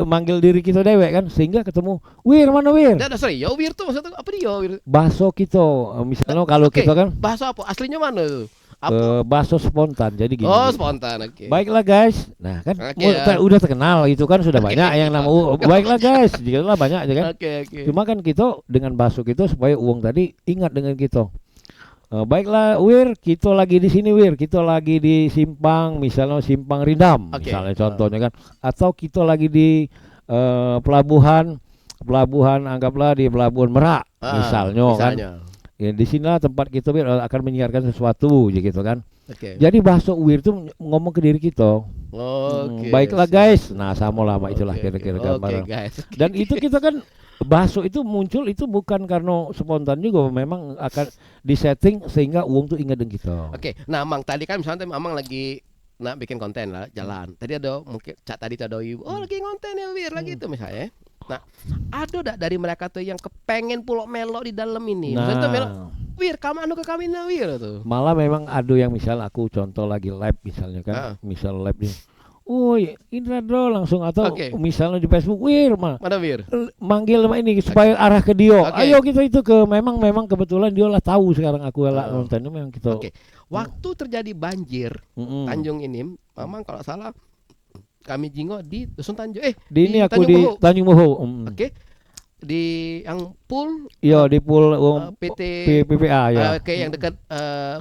Manggil diri kita dewek kan, sehingga ketemu Wir mana Wir? Sorry, ya Wir tuh maksudnya apa dia Wir? Baso kita, misalnya kalau Oke, kita kan bahasa apa? Aslinya mana tuh? Apa? baso spontan, jadi gini. Oh, spontan, oke. Baiklah guys, nah kan Oke, udah terkenal itu kan sudah banyak yang nama baiklah guys, jadilah banyak aja kan. Oke. Cuma kan kita dengan baso kita supaya uang tadi ingat dengan kita. Baiklah Wir, kita lagi di sini Wir, kita lagi di simpang, misalnya simpang Rindam, Oke. misalnya contohnya kan, atau kita lagi di pelabuhan anggaplah di Pelabuhan Merak, misalnya kan. Ya, di sinilah tempat kita Wir akan menyiarkan sesuatu gitu kan. Oke. Jadi bahasa Wir itu ngomong ke diri kita. Oke. Baiklah guys. Nah, sama lama itulah Oke, kira-kira oke, gambaran. guys. Dan itu kita kan bahasa itu muncul itu bukan karena spontan juga, memang akan disetting sehingga uang tuh ingat dengan kita. Oke. Nah, Mang, tadi kan misalnya Mamang lagi bikin konten lah, jalan. Tadi ada mungkin chat tadi tuh ada ibu, lagi konten ya Wir, lagi itu misalnya. Nah, ada enggak dari mereka tuh yang kepengen pulau melo di dalam ini? Misalnya tuh melo, Wir, kamu anu ke kami na Wir tuh. Malah memang ada yang misal aku contoh lagi live misalnya kan, misal live nih. Woi, Indra Dro langsung atau misalnya di Facebook, Wir Mana Wir? manggil sama ini supaya arah ke dia. Oke. Ayo kita itu ke memang kebetulan dia lah tahu sekarang aku lah konten itu memang kita. Oke. Waktu terjadi banjir Tanjung ini, Mamang kalau salah kami jingo di Dusun Tanjung. Di ini aku Tanjung di Moho. Tanjung Moho. Oke. Di yang pool Iya di pool PT PPA ya. oke, yang dekat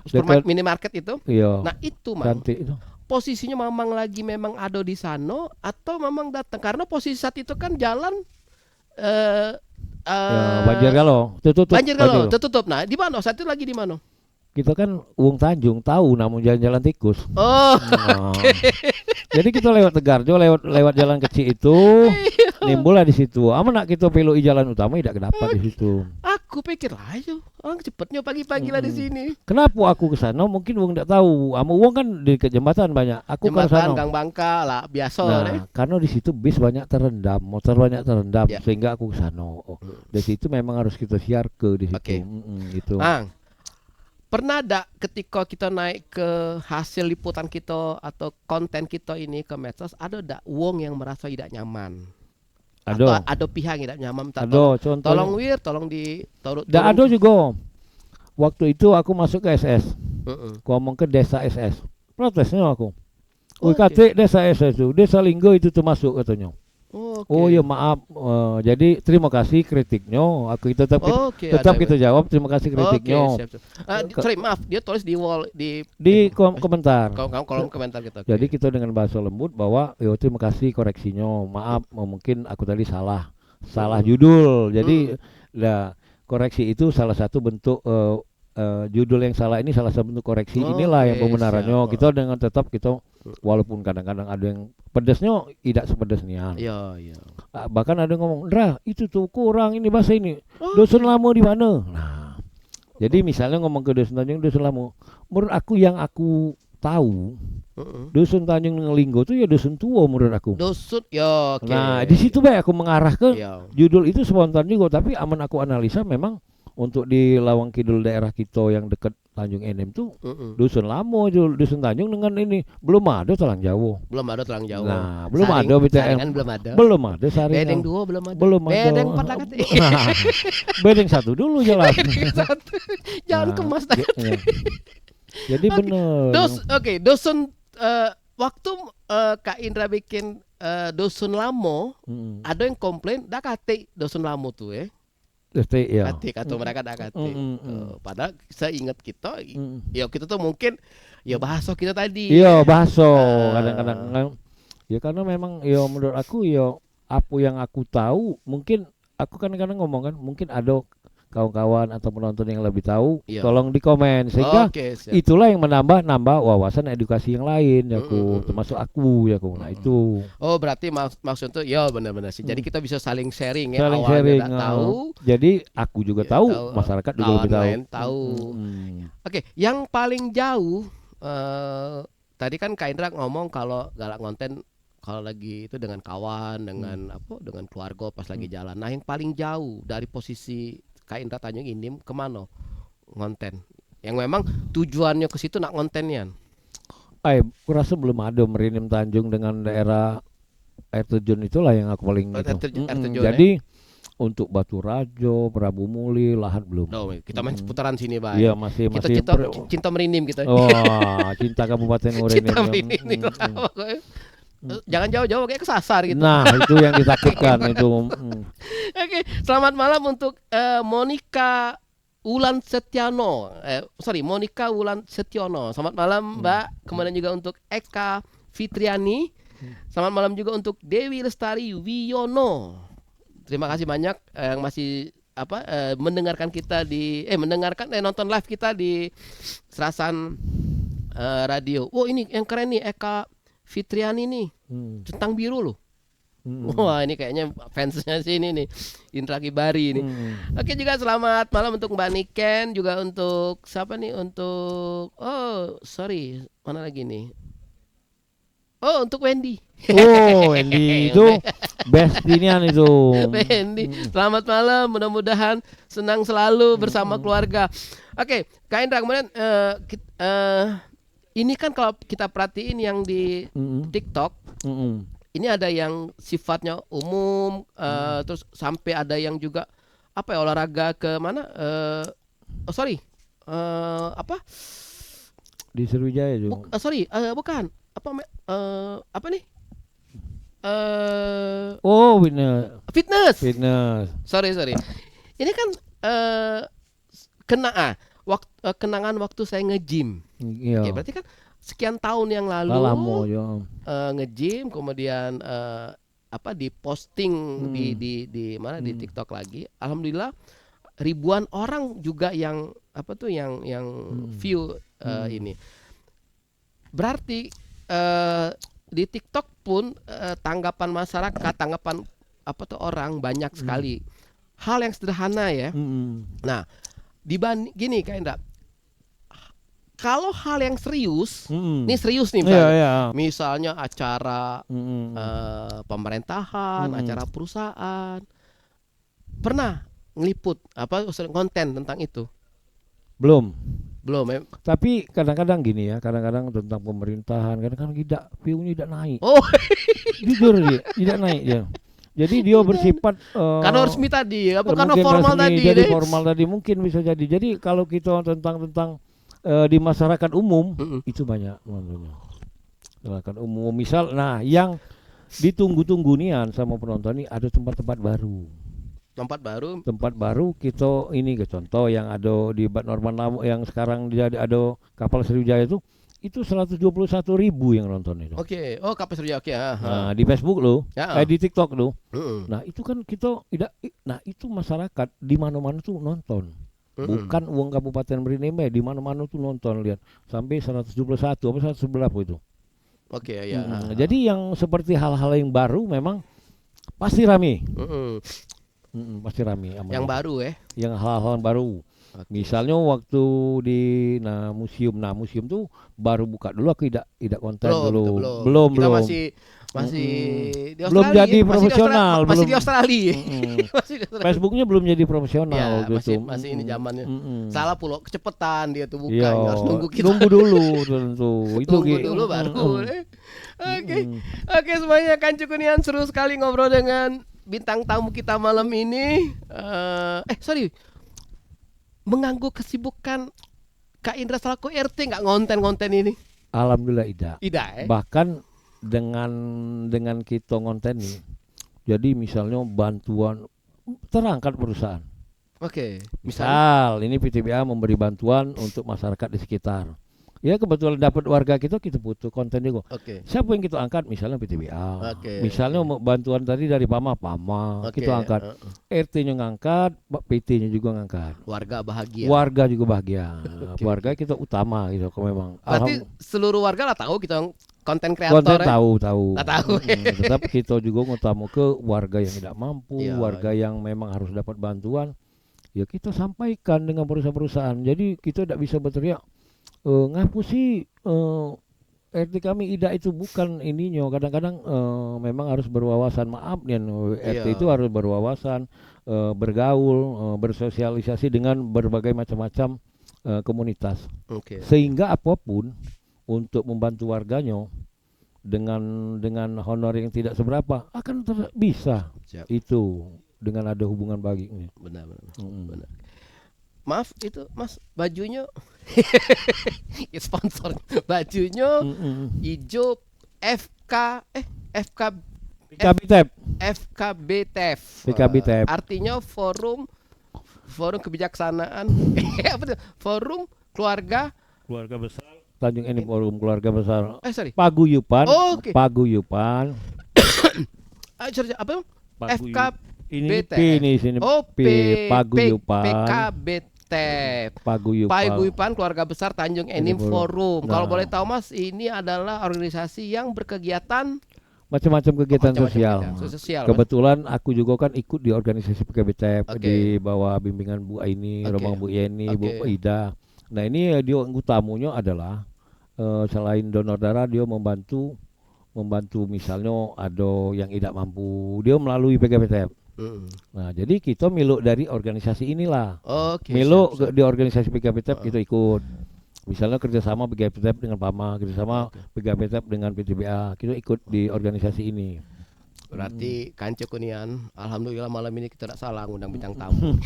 Dekat- minimarket itu. Iya. Nah, itu Mang. Cantik itu. Posisinya Mamang lagi memang ada di sana atau Mamang datang karena posisi saat itu kan jalan Ya, Banjir Galuh. Tutup. Banjir Galuh tertutup. Nah, di mana? Saat itu lagi di mana? Kita kan Wong Tanjung tahu namun jalan-jalan tikus. Oh, Nah, jadi kita lewat Tegarjo, lewat jalan kecil itu, nimbullah di situ. Aman nak kita peloi jalan utama tidak kedapat di situ. aku pikir lah itu orang cepetnya pagi-pagi lah di sini. Kenapa aku ke sana? Mungkin Wong tidak tahu. Wong kan di dekat jembatan banyak. Aku ke Jembatan sana. Gang Bangka lah biasa Nah, deh. karena di situ bis banyak terendam, motor banyak terendam, Ya. sehingga aku ke sana. Oh, dari situ memang harus kita siar ke di situ. Oke. Gitu. Mang, pernah ada ketika kita naik ke hasil liputan kita atau konten kita ini ke medsos, ada enggak wong yang merasa tidak nyaman? Atau Ada. ada pihak yang tidak nyaman? Minta Ada tolong, contohnya. tolong Wir, tolong di Dan ada juga. Waktu itu aku masuk ke SS. Heeh. Aku ngomong ke desa SS. Protesnya aku. Oh, Wih kate desa SS itu, desa Linggo itu termasuk katanya. Oke. Oh ya maaf, jadi terima kasih kritiknya. Aku tetap Oke, tetap ada. kita jawab terima kasih kritiknya. Oke, siap, siap. Sorry, maaf, dia tulis di wall di Di komentar. kolom komentar kita. Oke. Jadi kita dengan bahasa lembut bahwa yo terima kasih koreksinya. Maaf mungkin aku tadi salah judul. Jadi lah koreksi itu salah satu bentuk judul yang salah ini salah satu bentuk koreksi. Inilah yang Oke, pembenarannya. siap. Kita dengan tetap kita walaupun kadang-kadang ada yang pedasnya tidak sepedasnya. Iya, iya. Bahkan ada yang ngomong, "Ndra, itu tuh kurang ini bahasa ini. Oh, Dusun Lamo di mana?" Nah, jadi misalnya ngomong ke Dusun Tanjung, Dusun Lamo. Menurut aku yang aku tahu, Heeh. Dusun Tanjung Linggo tuh ya dusun tua menurut aku. Dosut, ya oke. Nah, di situ baik aku mengarah ke Iya. judul itu spontan juga, tapi aman aku analisa memang untuk di Lawang Kidul daerah kita yang dekat Tanjung Enem tuh Heeh. Dusun Lamo itu Dusun Tanjung dengan ini belum ada Talang Jawa. Belum ada Tulang Jawa. Nah, belum ada BTM. Saringan belum ada. Belum ada saringan. Bedeng 2 belum ada. Belum ada. Bedeng 4 lah katanya. Bedeng 1 dulu jelas. Satu. Jangan Nah, kemas ya. Jadi bener. Dusun waktu Kak Indra bikin Dusun Lamo, Mm. ada yang komplain dah kate Dusun Lamo tuh ya. Pasti ya. Kate kata mereka dah kate. Padahal saya ingat kita ya kita tuh mungkin ya bahasa kita tadi. Iya, bahaso Ah. kadang-kadang. Ya karena memang ya menurut aku ya apa yang aku tahu mungkin aku kadang-kadang ngomong kan mungkin ada kawan-kawan atau penonton yang lebih tahu, Iya. tolong di komen sehingga Oke, siap. itulah yang menambah wawasan edukasi yang lain ya aku termasuk aku ya aku. Nah itu Oh, berarti maksud tuh ya benar-benar sih. Jadi kita bisa saling sharing ya. saling Awalnya sharing. nggak tahu, Jadi aku juga ya, tahu, masyarakat juga kawan lebih tahu. lain tahu. Mm. Oke, yang paling jauh tadi kan Kak Indra ngomong kalau galak ngonten kalau lagi itu dengan kawan, dengan dengan keluarga pas lagi jalan. Nah, yang paling jauh dari posisi Kak Indra Tanjung Indim kemana ngonten? Yang memang tujuannya ke situ nak ngontennya. Kurasa belum ada Merinim Tanjung dengan daerah air terjun itulah yang aku paling Oh, itu. air terjun, Jadi untuk Batu Rajo, Prabu Muli, Lahat belum. No, kita main seputaran sini, Bang. Iya masih Kita masih cinta merinim kita. Oh, cinta Kabupaten Merinim. Cinta merinim lah, pokoknya. Jangan jauh-jauh kayak kesasar gitu. Nah, itu yang ditakutkan itu. Oke, selamat malam untuk Monica Wulan Setiano. Monica Wulan Setiono. Selamat malam, Mbak. Kemudian juga untuk Eka Fitriani. Selamat malam juga untuk Dewi Lestari Wiono. Terima kasih banyak yang masih mendengarkan kita nonton live kita di Serasan Radio. Oh, ini yang keren nih Eka Fitriani nih. Centang biru loh. Wah, ini kayaknya fansnya sih ini nih, Indra Kibari ini. Oke, juga selamat malam untuk Mbak Niken, juga untuk siapa nih? Untuk mana lagi nih? Oh, untuk Wendy. Oh, Wendy itu best inian itu. Wendy, selamat malam. Mudah-mudahan senang selalu bersama keluarga. Oke, Kak Indra, kemudian ini kan kalau kita perhatiin yang di TikTok, ini ada yang sifatnya umum, terus sampai ada yang juga olahraga ke mana? Di Sriwijaya juga. Bukan. Apa nih? Oh, benar. Fitness. Fitness. Sorry. Ini kan kenangan waktu saya nge-gym. Iya. Oke, berarti kan sekian tahun yang lalu Lama ya. nge-gym, kemudian di posting di mana di Hmm. TikTok lagi. Alhamdulillah ribuan orang juga yang yang view ini. Berarti di TikTok pun tanggapan masyarakat, tanggapan orang banyak sekali. Hal yang sederhana ya. Nah, dibanding gini Kak Indra. Kalau hal yang serius, ini serius nih misalnya. Iya. Misalnya acara pemerintahan, Mm-mm. acara perusahaan. Pernah ngeliput konten tentang itu? Belum. Belum ya? Tapi kadang-kadang gini ya, kadang-kadang tentang pemerintahan, kadang-kadang tidak, view-nya tidak naik. Oh, Jujur dia, tidak naik dia. Jadi dia bersifat karena resmi tadi, karena mungkin formal resmi, tadi jadi deh. formal tadi mungkin bisa jadi. Jadi kalau kita tentang di masyarakat umum itu banyak nontonnya. Masyarakat umum misal, nah yang ditunggu-tunggu nian sama penonton ini ada tempat-tempat baru. Tempat baru kita ini ke contoh yang ada di Bad Norman Lamu yang sekarang jadi ada kapal Sriwijaya itu 121.000 yang nonton itu. Oke. Oh, Kapal Surya, oke. Nah, di Facebook lo, Ya. di TikTok lo. Mm-mm. Nah, itu kan kita tidak, nah itu masyarakat di mana-mana tuh nonton. Bukan uang Kabupaten Berinimba, di mana-mana tuh nonton, lihat sampai 171 apa 100 berapa itu. Oke, ya. Jadi yang seperti hal-hal yang baru memang pasti rame. Pasti rame. Yang baru ya. Yang hal-hal baru. Oke. Misalnya waktu di museum tuh baru buka dulu, aku tidak konten dulu. Belum. Kita masih di Australia. Belum jadi profesional, masih di belum. Australia. Masih di Australia. Facebooknya belum jadi profesional Ya, gitu. masih ini zamannya. Salah pulau kecepatan dia tuh bukan. Iya, Harus nunggu kita. nunggu dulu tentu. Itu Tunggu dulu baru. Oke, semuanya kan Cukunian, seru sekali ngobrol dengan bintang tamu kita malam ini. Mengganggu kesibukan Kak Indra selaku RT nggak ngonten ini? Alhamdulillah tidak. Tidak ya? Bahkan dengan kita ngonten nih. Jadi misalnya bantuan terangkat perusahaan. Oke. Misalnya. Misal ini PTBA memberi bantuan untuk masyarakat di sekitar. Ya kebetulan dapat warga kita butuh konten juga. Oke. Siapa yang kita angkat? Misalnya PTBA. Oke. Misalnya bantuan tadi dari Pama Oke. kita angkat. RT-nya ngangkat, PT-nya juga ngangkat. Warga bahagia. Warga juga bahagia. Oke. Warga kita utama gitu memang. Berarti seluruh warga lah tahu kita konten kreator. Konten ya? tahu. Tahu. Tetap kita juga ngutamu ke warga yang tidak mampu, Iya. warga yang memang harus dapat bantuan. Ya kita sampaikan dengan perusahaan-perusahaan. Jadi kita tidak bisa berteriak, ngapu sih RT kami IDA itu bukan ininya. Kadang-kadang memang harus berwawasan. Maaf nih, RT Iya. itu harus berwawasan, bergaul, bersosialisasi dengan berbagai macam-macam komunitas. Oke. Sehingga apapun untuk membantu warganya dengan honor yang tidak seberapa akan bisa. Siap. Itu dengan ada hubungan baik ini. Benar. Maaf itu Mas, bajunya sponsor. Bajunya hijau FKBTF. PKBTF. Artinya forum kebijaksanaan apa tuh? Forum keluarga besar Tanjung Enim, forum keluarga besar sorry. Paguyupan. Oh, oke. Paguyupan. Sorry, apa? Paguyu- FK ini BTF. P ini sini P Paguyupan. PKBTF. Paguyupan Keluarga Besar Tanjung Enim Forum. Nah. Kalau boleh tahu Mas, ini adalah organisasi yang berkegiatan macam-macam kegiatan macam-macam sosial. sosial. Mas. Kebetulan aku juga kan ikut di organisasi PKBTF Oke. di bawah bimbingan Bu Aini, Oke. Rombong Bu Yeni, Oke. Bu Ida. Nah ini dia utamunya adalah selain donor darah dia membantu misalnya ada yang tidak mampu, dia melalui PKBTF. Nah jadi kita milu dari organisasi inilah. Oke. Milu siap. di organisasi PKBTF kita ikut. Misalnya kerjasama PKBTF dengan PAMA, kerjasama PKBTF dengan PTBA, kita ikut di organisasi ini. Berarti Kanco Kunian, alhamdulillah malam ini kita tidak salah ngundang bintang tamu.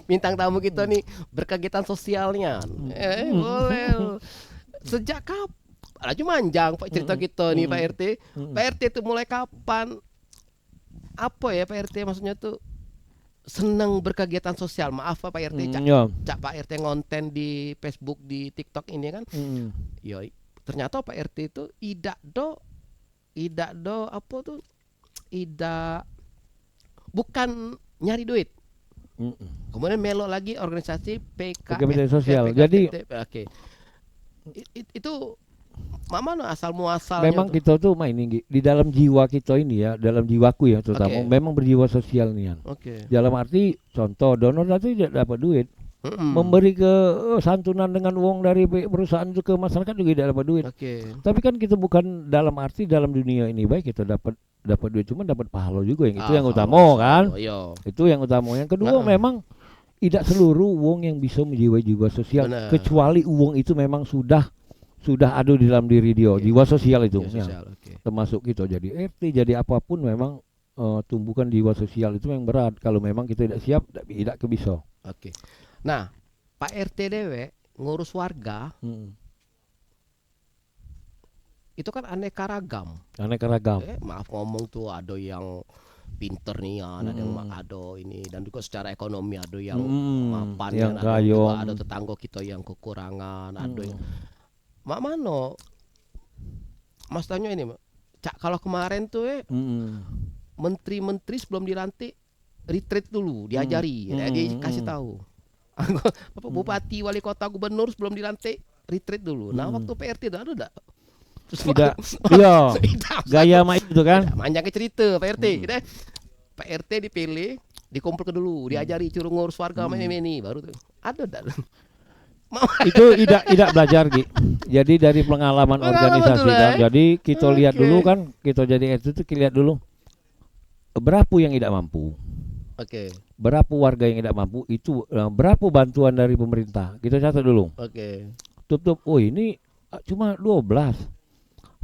Bintang tamu kita nih berkegiatan sosialnya. Boleh. Sejak kapan laju manjang Pak cerita kita nih Pak RT. Mm-mm. Pak RT itu mulai kapan? Apa ya Pak RT maksudnya tuh senang berkegiatan sosial. Maaf Pak RT, Ya. cak Pak RT ngonten di Facebook, di TikTok ini kan. Mm. Yo, ternyata Pak RT itu idak do apa tuh? Idak bukan nyari duit. Mm-mm. Kemudian melok lagi organisasi PKBT sosial. Jadi oke. Itu mana asal muasalnya memang tuh? kita tuh main ini di dalam jiwa kita ini ya, dalam jiwaku ya terutama Oke. memang berjiwa sosial nih. Oke. Dalam arti contoh donor itu tidak dapat duit, Mm-mm. memberi ke santunan dengan uang dari perusahaan itu ke masyarakat juga tidak dapat duit. Oke. Tapi kan kita bukan dalam arti dalam dunia ini baik kita dapat duit cuma dapat pahala juga yang itu yang utama kan. Iya. Itu yang utama. Yang kedua Nah. memang tidak seluruh uang yang bisa menjiwai jiwa sosial Benar. kecuali uang itu memang sudah ada di dalam diri dia, Oke. jiwa sosial itu. Iya, Ya. sosial, oke. Termasuk kita jadi RT, jadi apapun memang tumbuhkan jiwa sosial itu yang berat. Kalau memang kita tidak siap, tidak bisa. Oke. Nah, Pak RT dewe ngurus warga itu kan aneka ragam. Aneka ragam. Maaf ngomong tuh ada yang pinter nih kan, ada yang ada ini dan juga secara ekonomi ada yang mapan yang kan, ada juga kayong. ada tetangga kita yang kekurangan, ada yang mak mano. Mas tanya ini, Cak, kalau kemarin tuh menteri-menteri sebelum dilantik retreat dulu, diajari, dikasih tahu. Apa bupati, wali kota, gubernur sebelum dilantik retreat dulu. Nah, waktu PRT itu ada enggak? Tidak. Iya. Gaya mak itu kan. Manjangnya cerita PRT, gitu. PRT dipilih, dikumpulkan dulu, diajari curung ngurus warga ini baru tuh. Ada enggak? Itu tidak belajar Gi. Jadi dari pengalaman organisasi dulu, kan. Jadi kita lihat Oke. dulu kan, kita jadi RT itu lihat dulu berapa yang tidak mampu. Oke. Berapa warga yang tidak mampu itu berapa bantuan dari pemerintah. Kita catat dulu. Oke. Tutup. Oh, ini cuma 12.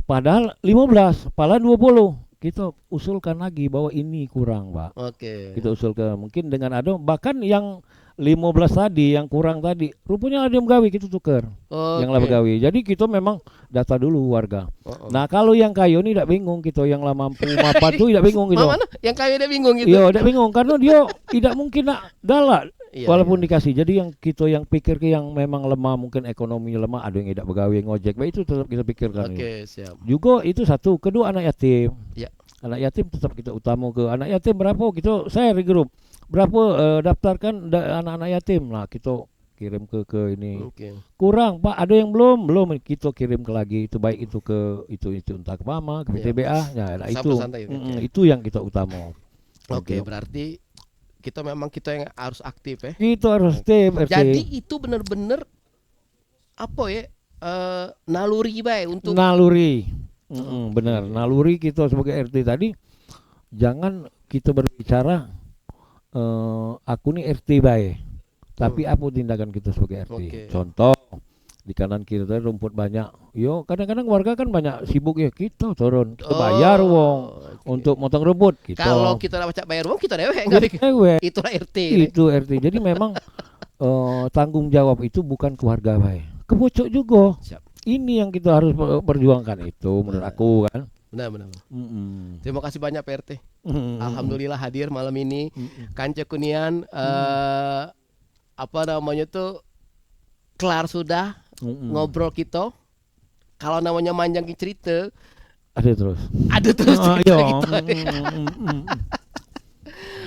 Padahal 15, padahal 20. Kita usulkan lagi bahwa ini kurang, Pak. Oke. Kita usulkan mungkin dengan ada bahkan yang 15 tadi yang kurang tadi rupanya ada yang gawe kita tukar yang lah gawe. Jadi kita memang data dulu warga. Nah kalau yang kayu ini tidak bingung kita yang lah mampu mapan tuh tidak bingung gitu. Mana yang kayu dia bingung gitu. Iya tidak bingung karena dia tidak mungkin nak galak Iya, walaupun iya. dikasih. Jadi yang kita yang pikir ke yang memang lemah mungkin ekonominya lemah ada yang tidak begawe ngojek. Baik itu tetap kita pikirkan. Oke, siap. Juga itu satu. Kedua anak yatim. Ya. Anak yatim tetap kita utama ke anak yatim berapa kita share di grup. Berapa daftarkan anak-anak yatim. Nah, kita kirim ke ini. Oke. Kurang, Pak, ada yang belum kita kirim ke lagi. Itu baik itu ke itu entah ke Mama, ke PTBA. Ya, nah, itu. Santai, oke. Itu yang kita utama. Oke, Gitu. berarti kita yang harus aktif ya. Itu harus step RT. Jadi itu benar-benar apa ya? Naluri baik untuk Naluri. Benar, naluri kita sebagai RT tadi jangan kita berbicara aku nih RT baik. Tapi apa tindakan kita sebagai RT? Oke. Contoh di kanan kiri tadi rumput banyak. Yo, kadang-kadang warga kan banyak sibuk ya kita turun, kita bayar wong oke. untuk motong rumput gitu. Kalau kita dapat bayar uang kita dewek enggak bikin. Itulah RT. Itu RT. Jadi memang tanggung jawab itu bukan keluarga baik. Kebocok juga. Siap. Ini yang kita harus perjuangkan itu menurut aku kan. Benar. Terima kasih banyak Pak RT. Alhamdulillah hadir malam ini. Kanca Kunian apa namanya tuh kelar sudah ngobrol kita. Kalau namanya manjang cerita Ada terus. ada terus cerita Iya. kita.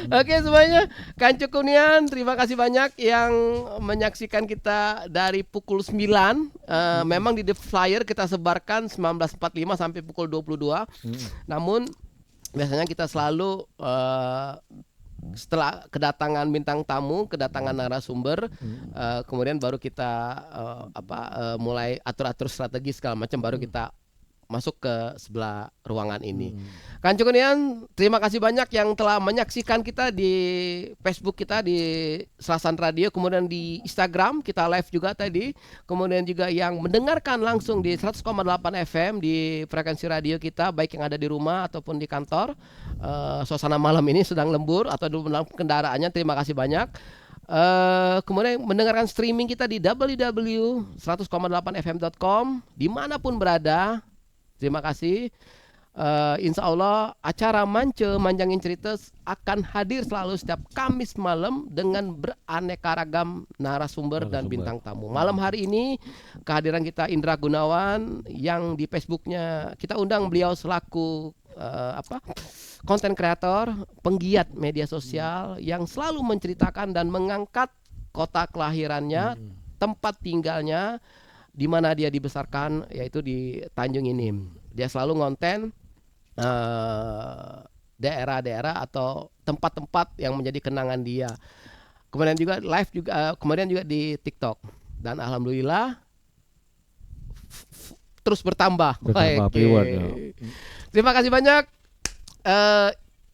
Oke semuanya, Kanca Kunian terima kasih banyak yang menyaksikan kita dari pukul 9. Memang di The Flyer kita sebarkan 19.45 sampai pukul 22. Namun biasanya kita selalu setelah kedatangan bintang tamu, kedatangan narasumber, kemudian baru kita mulai atur-atur strategi segala macam, baru kita masuk ke sebelah ruangan ini. Kanca Kunian, terima kasih banyak yang telah menyaksikan kita di Facebook kita di Selasan Radio, kemudian di Instagram kita live juga tadi, kemudian juga yang mendengarkan langsung di 100,8 FM di frekuensi radio kita, baik yang ada di rumah ataupun di kantor. Suasana malam ini sedang lembur atau dalam kendaraannya, terima kasih banyak. Kemudian mendengarkan streaming kita di www.100,8fm.com dimanapun berada. Terima kasih. Insya Allah acara Manjangin Cerita akan hadir selalu setiap Kamis malam dengan beraneka ragam narasumber dan bintang tamu. Malam hari ini kehadiran kita Indra Gunawan yang di Facebooknya kita undang beliau selaku konten kreator, penggiat media sosial yang selalu menceritakan dan mengangkat kota kelahirannya, tempat tinggalnya, di mana dia dibesarkan, yaitu di Tanjung Inim. Dia selalu ngonten daerah-daerah atau tempat-tempat yang menjadi kenangan dia. Kemudian juga live juga, kemudian juga di TikTok. Dan alhamdulillah terus bertambah. Oke. Terima kasih banyak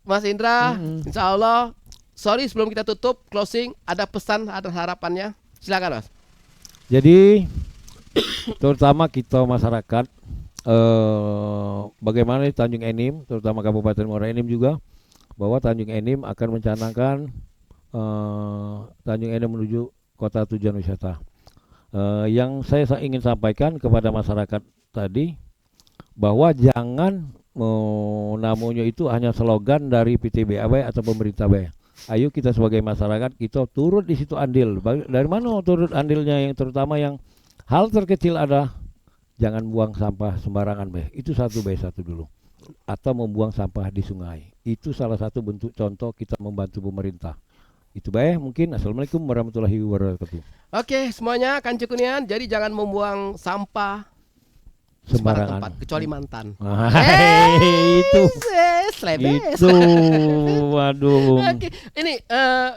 Mas Indra. Insya Allah. Sorry sebelum kita tutup closing, ada pesan, ada harapannya. Silakan Mas. Jadi terutama kita masyarakat, bagaimana di Tanjung Enim, terutama Kabupaten Muara Enim juga, bahwa Tanjung Enim akan mencanangkan Tanjung Enim menuju kota tujuan wisata. Yang saya ingin sampaikan kepada masyarakat tadi, bahwa jangan namanya itu hanya slogan dari PTBAB atau pemerintah B. Ayo kita sebagai masyarakat kita turut di situ andil. Dari mana turut andilnya? Yang terutama yang hal terkecil ada, jangan buang sampah sembarangan itu satu dulu. Atau membuang sampah di sungai. Itu salah satu bentuk contoh kita membantu pemerintah. Itu mungkin. Assalamualaikum warahmatullahi wabarakatuh. Oke, semuanya Kancukunian. Jadi jangan membuang sampah sembarang tempat kecuali mantan. Itu waduh. Oke, ini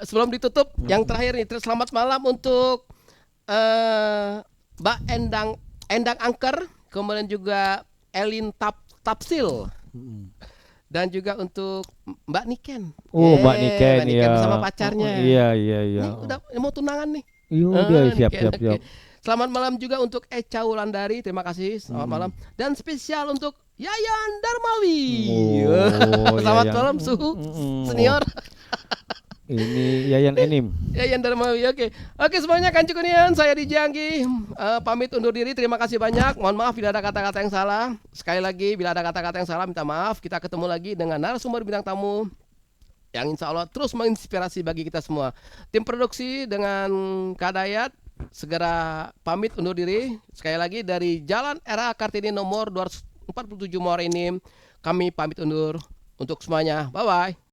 sebelum ditutup yang terakhir nih, selamat malam untuk Mbak Endang Angker, kemudian juga Elin Tapsil, dan juga untuk Mbak Niken. Mbak Niken ya. Bersama pacarnya. Iya. Ini udah mau tunangan nih. Iya, siap. Selamat malam juga untuk Echa Wulandari, terima kasih. Selamat malam. Dan spesial untuk Yayan Darmawi. Selamat malam Suhu senior. Ini Yayan Enim. Yayan Darmawi. Oke semuanya Kancukunian, saya Dijanggi pamit undur diri. Terima kasih banyak. Mohon maaf bila ada kata-kata yang salah. Sekali lagi bila ada kata-kata yang salah minta maaf. Kita ketemu lagi dengan narasumber bintang tamu yang insya Allah terus menginspirasi bagi kita semua. Tim produksi dengan Kadayat segera pamit undur diri. Sekali lagi dari Jalan Era Kartini nomor 247 Muara Enim, kami pamit undur untuk semuanya. Bye bye.